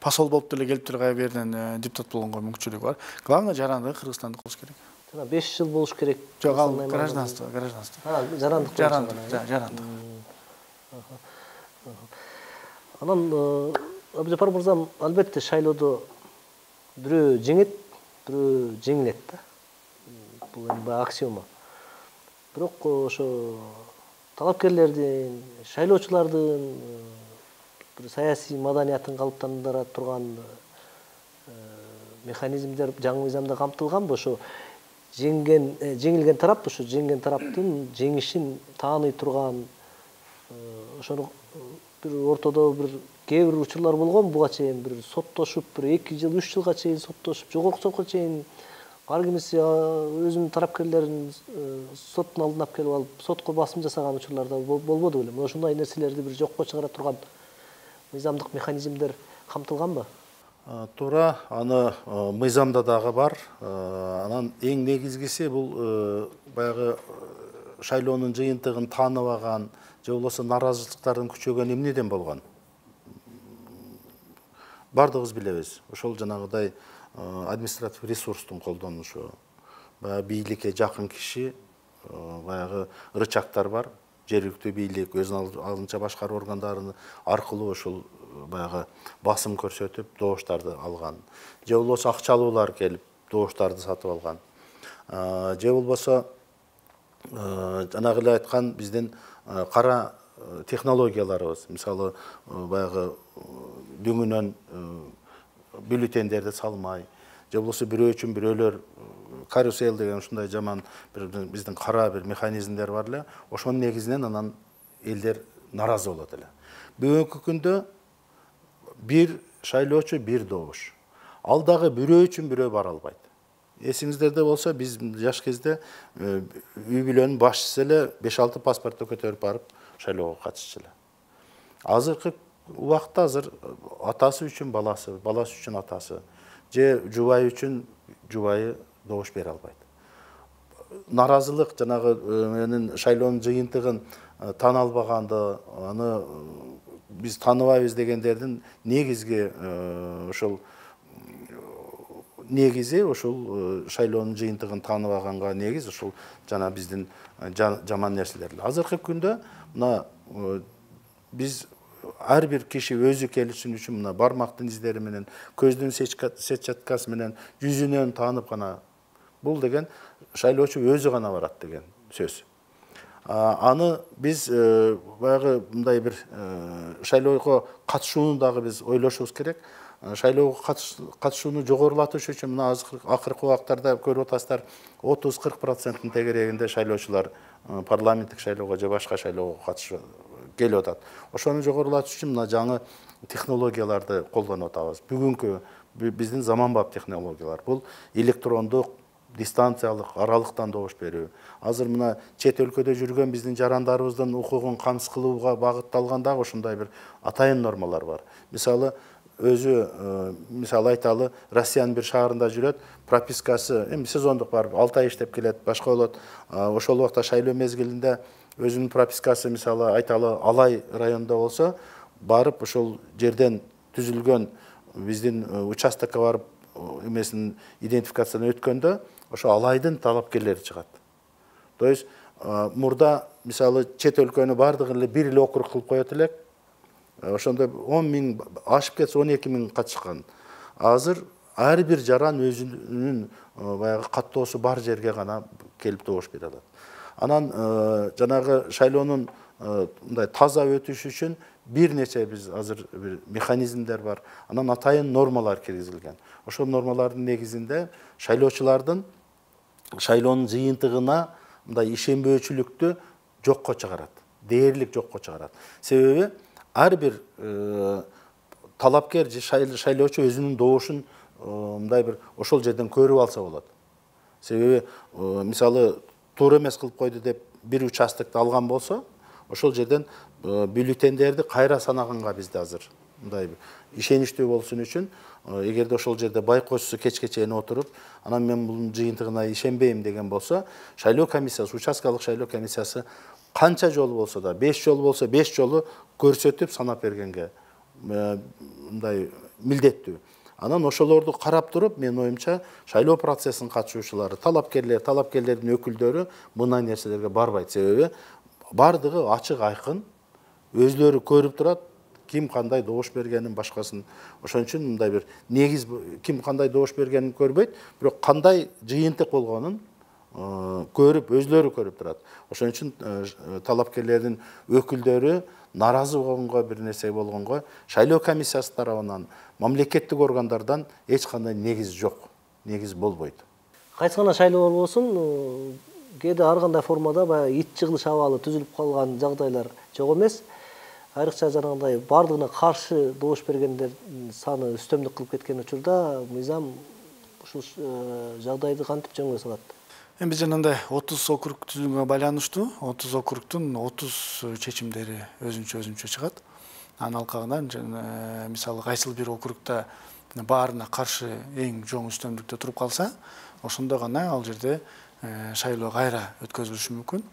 посол болуп деле келип турган берден депутат болгонго мүмкүнчүлүгү бар. Главное жарандыгы Кыргызстандык болуш керек. 5 жыл болуш керек. Жок, ал гражданство. Жарандык. Жарандык. Анан Абдыжапар мырзам, албетте шайлоодо бирөө жеңет, бирөө жеңилет да. Бул эми аксиома. Бирок ошо талапкерлердин, шайлоочулардын бир саясий маданиятын калыптандыра турган механизмдер жаңы мыйзамда камтылганбы? Ошо жеңилген тарап, ошо жеңген тараптын жеңишин тааный турган, ошону бир ортодо бир кээ бир учурлар болгон, буга чейин бир соттошуп, бир 2 жыл, 3 жылга чейин соттошуп, жогорку сотко чейин ар кимиси өзүнүн тарапкерлерин соттун алдына алып келип алып, сотко басым жасаган учурларда болбоду белем. Ошондой нерселерди бир жокко чыгара турган мыйзамдык механизмдер камтылганбы? Туура, аны мыйзамда дагы бар. Анан эң негизгиси бул баягы шайлоонун жыйынтыгын тааныбаган, же болбосо наразычылыктардын күчөгөнү эмнеден болгон? Бардыгыбыз билебиз. Ошол жанагыдай административ ресурстун колдонушу, баягы бийликке жакын киши, баягы рычагтар бар. Жергиликтүү бийлик өз алдынча башкаруу органдары аркылуу ошол баягы басым көрсөтүп добуштарды алган. Же болбосо акчалуулар келип добуштарды сатып алган. Же болбосо жанагы эле айткан биздин кара технологияларыбыз, мисалы баягы дүңүнөн бюллетендерди салмай, же болбосо бирөө үчүн бирөөлөр карусел деген ушундай жаман биздин кара бир механизмдер бар эле. Ошонун негизинен анан элдер наразы болот эле. Бүгүнкү күндө бир шайлоочу бир добуш. Ал дагы бирөө үчүн бирөө бара албайт. Эсиңиздерде болсо, биз жаш кезде үй бүлөнүн башчысы эле 5-6 паспортто көтөрүп барып шайлоого катышчу эле. Азыркы убакытта азыр атасы үчүн баласы, баласы үчүн атасы, же жубайы үчүн жубайы добуш бере албайт. наразылык жанагы менин шайлоонун жыйынтыгын тана албаганды, аны биз тааныбайбыз дегендердин негизги ошол негизи ошол шайлоонун жыйынтыгын тааныбаганга негиз ошол жана биздин жаман нерселер. Азыркы күндө мына биз ар бир киши өзү келишин үчүн мына бармактын издери менен, көздүн сетчаткасы менен, жүзүнөн таанып гана бул деген шайлоочу өзү гана барат деген сөз. Аны биз баягы мындай бир шайлоого катышууну дагы биз ойлошубуз керек. Шайлоого катышууну жогорулатыш үчүн мына акыркы убактарда көрүп атасыздар 30-40% тегерегинде шайлоочулар парламенттик шайлоого же башка шайлоого катышып келип атат. Ошону жогорулатыш үчүн мына жаңы технологияларды колдонуп атабыз. Бүгүнкү биздин заманбап технологиялар бул электрондук, дистанциялык, аралыктан добуш берүү. Азыр мына чет өлкөдө жүргөн биздин жарандарыбыздын укугун камсыз кылууга багытталган дагы ошондой бир атайын нормалар бар. Мисалы айталы, Россиянын бир шаарында жүрөт, пропискасы сезондук барып 6 ай иштеп келет, башка болот. Ошол убакта шайлоо мезгилинде өзүнүн пропискасы мисалы айталы Алай районунда болсо, барып ошол жерден түзүлгөн биздин участокко барып эмесин идентификациядан өткөндө ошо Алайдын талапкерлери чыгат. То есть мурда мисалы чет өлкөнү бардыгын эле бир эле округ кылып коет элек. Ошондо 10 миң ашып кетсе 12 миң катышкан. Азыр ар бир жаран өзүнүн баягы каттоосу бар жерге гана келип добуш бере алат. Анан жанагы шайлоонун мындай таза өтүшү үчүн бир нече биз азыр бир механизмдер бар. Анан атайын нормалар киргизилген. Ошол нормалардын негизинде шайлоочулардын шайлоонун жыйынтыгына мындай ишенбөөчүлүктү жокко чыгарат. Дээрлик жокко чыгарат. Себеби ар бир талапкер же шайлоочу өзүнүн добушун мындай бир ошол жерден көрүп алса болот. Себеби мисалы туура эмес кылып койду деп бир участокты алган болсо, ошол жерден бюллетендерди кайра санаганга бизде азыр мындай ишеничтүү болсун үчүн, эгерде ошол жерде байкоочусу кечке чейин отуруп, анан мен бунун жыйынтыгына ишенбейм деген болсо, шайлоо комиссиясы, участкалык шайлоо комиссиясы канча жолу болсо да, 5 жолу болсо 5 жолу көрсөтүп санап бергенге мындай милдеттүү. Анан ошолорду карап туруп, мен оюмча, шайлоо процессин катышуучулары, талапкерлердин өкүлдөрү мындай нерселерге барбайт. Себеби бардыгы ачык айкын, өзлөрү көрүп турат, ким кандай добуш бергенин, башкасын. Ошон үчүн мындай бир негиз ким кандай добуш бергенин көрбөйт, бирок кандай жыйынтык болгонун көрүп, өзлөрү көрүп турат. Ошон үчүн талапкерлердин өкүлдөрү наразы болгонго, бир нерсе болгонго, шайлоо комиссиясы тарабынан, мамлекеттик органдардан эч кандай негиз жок, негиз болбойт. Кайсы гана шайлоо болбосун, кээде ар кандай формада баягы ит жыгылыш абалы түзүлүп калган жагдайлар жок эмес. Айрыкча жанагындай бардыгына каршы добуш бергендердин саны үстөмдүк кылып кеткен учурда мыйзам ушул жагдайды кантип жөнгө салат? Биз жанагындай 30 округ түзүүгө байланыштуу 30 округдун 30 чечимдери өзүнчө чыгат. Анын алкагынан мисалы кайсыл бир округда баарына каршы эң жоң үстөмдүктө туруп калса, ошондо гана ал жерде шайлоо кайра өткөзүлүшү мүмкүн.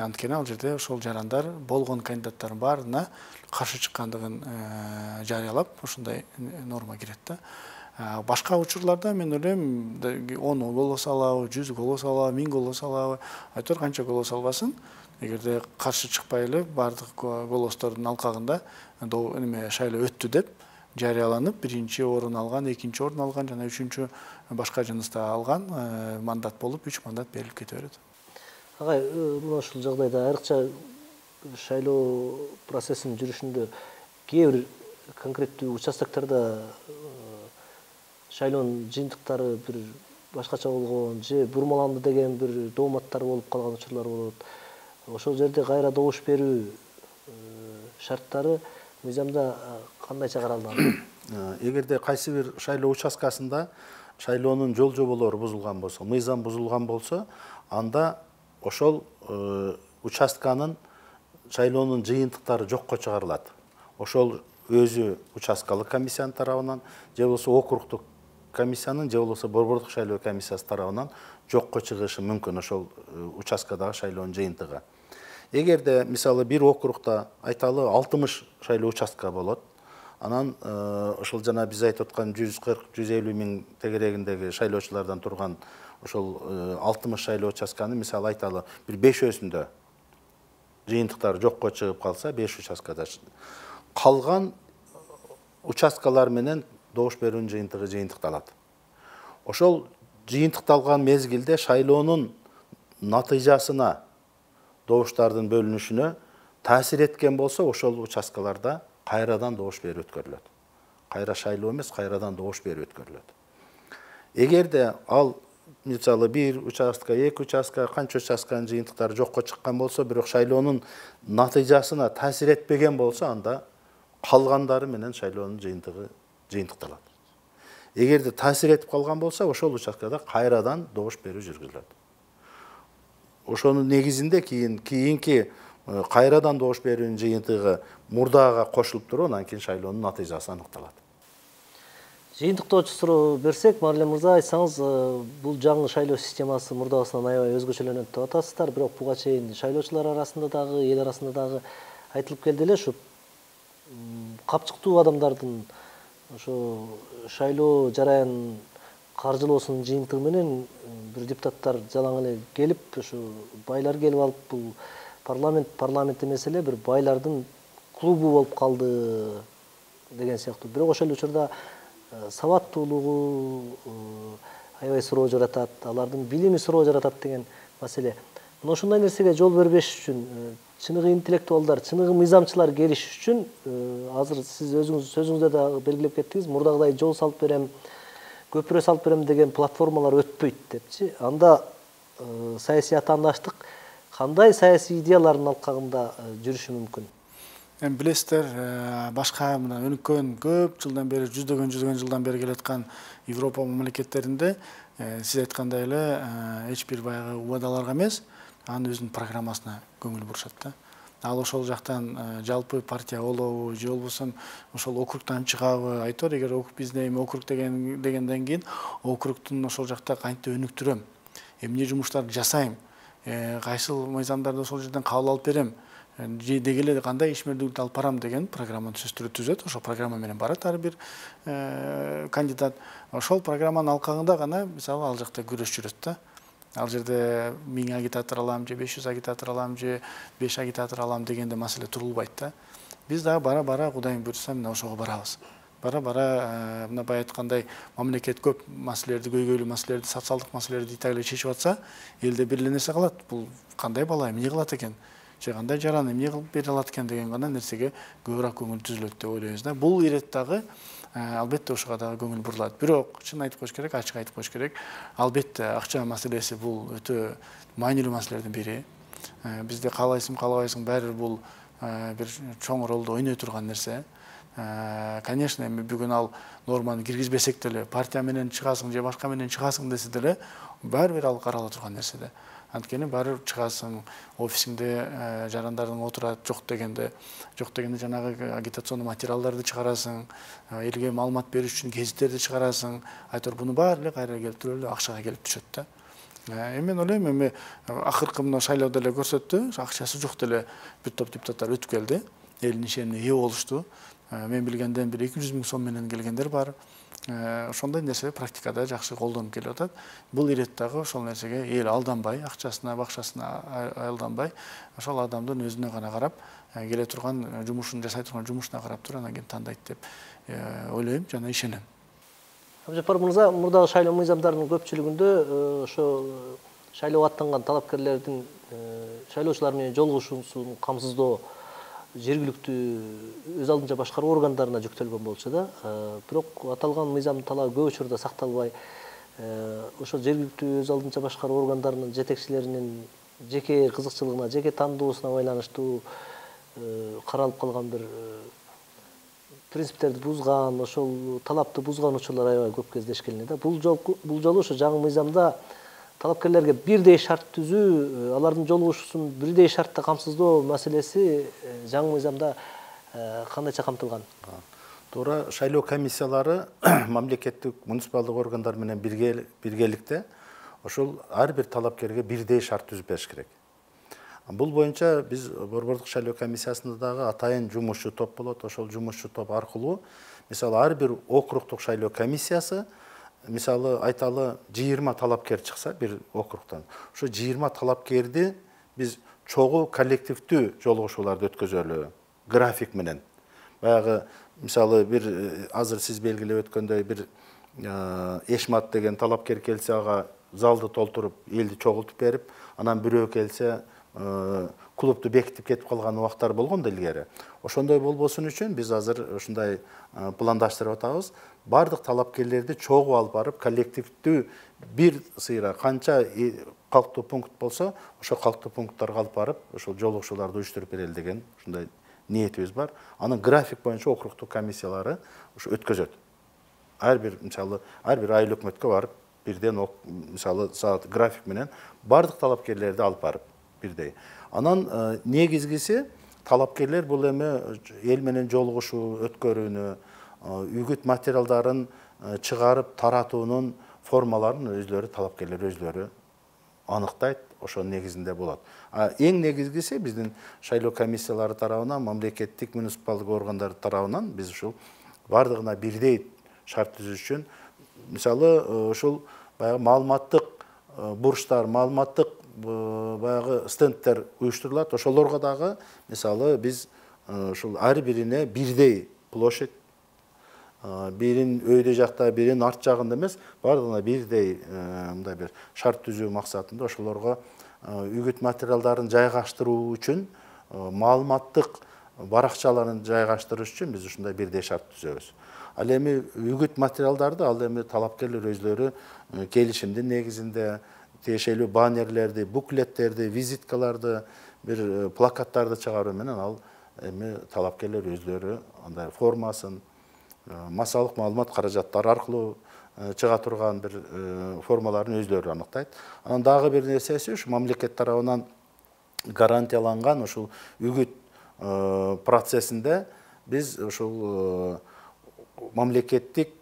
Анткени ал жерде ошол жарандар болгон кандидаттардын баарына каршы чыккандыгын жарыялап, ошондой норма кирет да. Башка учурларда мен ойлойм 10 голос алабы, 100 голос алабы, 1000 голос алабы, айтор канча голос албасын, эгерде каршы чыкпай эле бардык голостордун алкагында шайлоо өттү деп жарыяланып, биринчи орун алган, экинчи орун алган жана үчүнчү башка жыныста алган мандат болуп 3 мандат берилип кете берет. Агай, мына ушул жагдайда айрыкча шайлоо процессинин жүрүшүндө кээ бир конкреттүү участоктарда шайлоонун жыйынтыктары бир башкача болгон же бурмаланды деген бир дооматтар болуп калган учурлар болот. Ошол жерде кайра добуш берүү шарттары мыйзамда кандайча каралган? Эгерде кайсы бир шайлоо участкасында шайлоонун жол жоболору бузулган болсо, мыйзам бузулган болсо, анда ошол участканын шайлоонун жыйынтыктары жокко чыгарылат. Ошол өзү участкалык комиссиянын тарабынан же болбосо округдук комиссиянын же болбосо борбордук шайлоо комиссиясы тарабынан жокко чыгышы мүмкүн ошол участкадагы шайлоонун жыйынтыгы. Эгерде мисалы бир округда айталы 60 шайлоо участка болот, анан ошол жана биз айтып аткан 140-150 миң тегерегиндеги шайлоочулардан турган ошол 60 шайлоо участканы мисалы айталы бир 5-өсүндө жыйынтыктары жокко чыгып калса, 5 участкада калган участкалар менен добуш берүүнүн жыйынтыгы жыйынтыкталат. Ошол жыйынтыкталган мезгилде шайлоонун натыйжасына добуштардын бөлүнүшүнө таасир эткен болсо, ошол участкаларда кайрадан добуш берүү өткөрүлөт. Кайра шайлоо эмес, кайрадан добуш берүү өткөрүлөт. Эгерде ал мисалы 1 участка, 2 участка, канча участканын жыйынтыктары жокко чыккан болсо, бирок шайлоонун натыйжасына таасир этпеген болсо, анда калгандары менен шайлоонун жыйынтыгы жыйынтыкталат. Эгерде таасир этип калган болсо, ошол участкада кайрадан добуш берүү жүргүзүлөт. Ошонун негизинде кийинки кайрадан добуш берүүнүн жыйынтыгы мурдага кошулуп туруп, анан кийин шайлоонун натыйжасы аныкталат. Жыйынтыктоочу суроо берсек, Марлен мырза, айтсаңыз, бул жаңы шайлоо системасы мурдагысынан аябай өзгөчөлөнөт деп атасыздар, бирок буга чейин шайлоочулар арасында дагы, эл арасында дагы айтылып келди эле, ушу капчыктуу адамдардын ошо шайлоо жараянын каржылоосунун жыйынтыгы менен бир депутаттар жалаң эле келип, ушу байлар келип алып, бул парламент эмес эле бир байлардын клубу болуп калды деген сыяктуу. Бирок ошол эле учурда сабаттуулугу аябай суроо жаратат, алардын билими суроо жаратат деген маселе. Мына ушундай нерсеге жол бербеш үчүн чыныгы интеллектуалдар, чыныгы мыйзамчылар келиш үчүн азыр сиз өзүңүз сөзүңүздө да белгилеп кеттиңиз, мурдагыдай жол салып берем, көпүрө салып берем деген платформалар өтпөйт депчи. Анда саясий атаандаштык кандай саясий идеялардын алкагында жүрүшү мүмкүн? Эми билесиздер, башка мына өнүккөн көп жылдан бери, жүздөгөн жылдан бери келаткан Европа мамлекеттеринде сиз айткандай эле эч бир баягы убадаларга эмес, анын өзүнүн программасына көңүл бурушат да. Ал ошол жактан жалпы партия болобу, же болбосо ошол округтан чыгабы, айтор, эгер биздин эми округ дегенден кийин округтун ошол жакта кантип өнүктүрөм, эмне жумуштарды жасайм, кайсыл мыйзамдарды ошол жерден кабыл алып берем, деги эле кандай ишмердүүлүктү алып барам деген программаны түзөт. Ошол программа менен барат ар бир кандидат. Ошол программанын алкагында гана мисалы ал жакта күрөш жүрөт да. Ал жерде 1000 агитатор алам, же 500 агитатор алам, же 5 агитатор алам дегенде маселе турулбайт да. Биз дагы бара-бара Кудайым буйрса мына ошого барабыз. Бара-бара мына бая айткандай мамлекет көп маселелерди, көйгөйлүү маселелерди, социалдык маселелерди италия чечип атса, элде бир эле нерсе калат. Бул кандай бала эмне кылат экен? Же кандай жараны эмне кылып бере алат экен деген гана нерсеге көбүрөөк көңүл түзүлөт деп ойлойбуз да. Бул ирет дагы албетте ошого дагы көңүл бурулат. Бирок чын айтып коюш керек, ачык айтып коюш керек. Албетте акча маселеси бул өтө маанилүү маселелердин бири. Бизде каалайсың, каалабайсың, баары бул бир чоң ролду ойной турган нерсе. Конечно, эми бүгүн ал норманы киргизбесек деле, партия менен чыгасың же башка менен чыгасың десе деле, баары бир ал карала турган нерсе да. Анткени баары чыгасың, офисиңде жарандардың отурат, жок дегенде жанагы агитационный материалдарды чыгарасың, элге маалымат бериш үчүн гезиттерди чыгарасың. Айтор буну баары эле кайра келип туруп эле акчага келип түшөт да. Мен ойлойм, эми акыркы мына шайлоодо эле көрсөттү, акчасы жок деле бүт топ депутаттар өтүп келди. Элдин ишенимине ээ болушту. Мен билгенден бир 200 000 сом менен келгендер бар. Ошондой нерсе практикада жакшы колдонуп келип атат. Бул ирет дагы ошол нерсеге эл алданбай, акчасына, бакчасына алданбай, ошол адамдын өзүнө гана карап, келе турган жумушун жасай турган жумушуна карап туруп анан кийин тандайт деп ойлойм жана ишенем. Абжапар мырза, мурдагы шайлоо мыйзамдарынын көпчүлүгүндө ошо шайлоого аттанган талапкерлердин шайлоочулар менен жолугушуусун камсыздоо жергиликтүү өз алдынча башкаруу органдарына жүктөлгөн болчу да. Бирок аталган мыйзамдын талабы көп учурда сакталбай, ошо жергиликтүү өз алдынча башкаруу органдарынын жетекчилеринин жеке кызыкчылыгына, жеке тандоосуна байланыштуу каралып калган бир принциптерди бузган, ошол талапты бузган учурлар аябай көп кездешкелине да. Бул жолу ошо жаңы мыйзамда талапкерлерге бирдей шарт түзүү, алардын жолугушуусун бирдей шартта камсыздоо маселеси жаңы мыйзамда кандайча камтылган? Туура шайлоо комиссиялары мамлекеттик муниципалдык органдар менен биргеликте ошол ар бир талапкерге бирдей шарт түзүп бериш керек. Бул боюнча биз Борбордук шайлоо комиссиясында дагы атайын жумушчу топ болот. Ошол жумушчу топ аркылуу мисалы ар бир округдук шайлоо комиссиясы мисалы айталы 20 талапкер чыкса бир округтан, ошо 20 талапкерди биз чогуу коллективдүү жолугушууларды өткөзөлү график менен. Баягы мисалы бир азыр сиз белгилеп өткөндөй бир Эшмат деген талапкер келсе ага залды толтуруп элди чогултуп берип, анан бирөө келсе клубду бекитип кетип калган убактар болгон да илгери. Ошондой болбосун үчүн биз азыр ушундай пландаштырып атабыз. Бардык талапкерлерди чогуу алып барып, коллективдүү бир сыйра канча калктуу пункт болсо, ошо калктуу пункттарга алып барып, ошол жолугушууларды уюштуруп берели деген ушундай ниетибиз бар. Анын график боюнча округдук комиссиялары ушу өткөзөт. Ар бир айыл өкмөткө барып, бирден мисалы саат график менен бардык талапкерлерди алып барып бирдей. Анан негизгиси талапкерлер бул эми эл менен жолугушуу өткөрүүнү, үгүт материалдарын чыгарып таратуунун формаларын өзлөрү талапкерлер өзлөрү аныктайт, ошонун негизинде болот. Эң негизгиси биздин шайлоо комиссиялары тарабынан, мамлекеттик муниципалдык органдар тарабынан биз ушул бардыгына бирдей шарт түзүш үчүн мисалы ушул баягы маалыматтык бурчтар, маалыматтык баягы стендтер уюштурулат. Ошолорго дагы мисалы биз ушул ар бирине бирдей площадь, бирин өйдө жакта, бирин арт жагында эмес, бардыгына бирдей мындай бир шарт түзүү максатында ошолорго үгүт материалдарын жайгаштыруу үчүн, маалыматтык баракчаларын жайгаштырыш үчүн биз ушундай бирдей шарт түзөбүз. Ал эми үгүт материалдарды ал эми талапкерлер өзлөрү келишимдин негизинде тиешелүү баннерлерди, буклеттерди, визиткаларды, бир плакаттарды чыгаруу менен ал эми талапкерлер өзлөрү андай формасын, массалык маалымат каражаттары аркылуу чыга турган бир формаларын өзлөрү аныктайт. Анан дагы бир нерсеси ушу мамлекет тарабынан гарантияланган ушул үгүт процессинде биз ушул мамлекеттик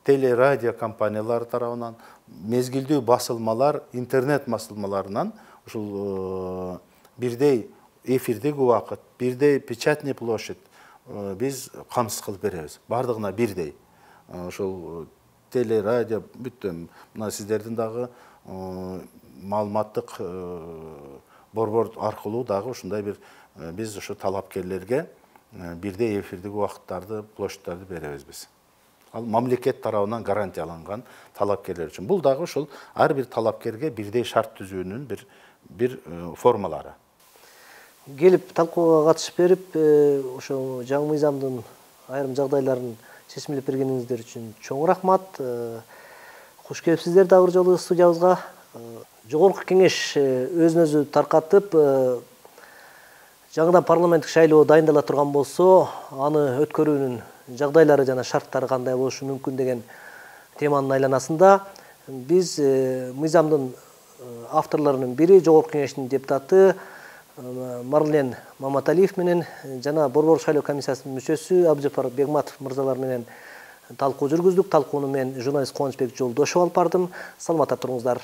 телерадио компаниялары тарабынан мезгилдүү басылмалар, интернет басылмаларынан ушул бирдей эфирдеги убакыт, бирдей печатный площадь биз камсыз кылып беребиз. Бардыгына бирдей. Ошол телерадио бүттүм. Мына сиздердин дагы маалыматтык борбор аркылуу дагы ушундай бир биз ошо талапкерлерге бирдей эфирдеги убакыттарды, площадьтарды беребиз биз. Ал мамлекет тарабынан гарантияланган талапкерлер үчүн. Бул дагы ушул ар бир талапкерге бирдей шарт түзүүнүн бир формалары. Келип талкууга катышып берип, ошо жаңы мыйзамдын айрым жагдайларын чечимдеп бергениңиздер үчүн чоң рахмат. Куш келипсиздер дагы бир жолу студиябызга. Жогорку кеңеш өзүн өзү таркатып, жаңыдан парламенттик шайлоо дайындала турган болсо, аны өткөрүүнүн жагдайлары жана шарттары кандай болушу мүмкүн деген теманын айланасында биз мыйзамдын авторлорунун бири Жогорку кеңештин депутаты Марлен Маматалиев менен жана Борбор шайлоо комиссиясынын мүчөсү Абжапар Бегматов мырзалар менен талкуу жүргүздүк. Талкууну мен журналист Кубанычбек Жолдошов алып бардым. Саламатта туруңуздар.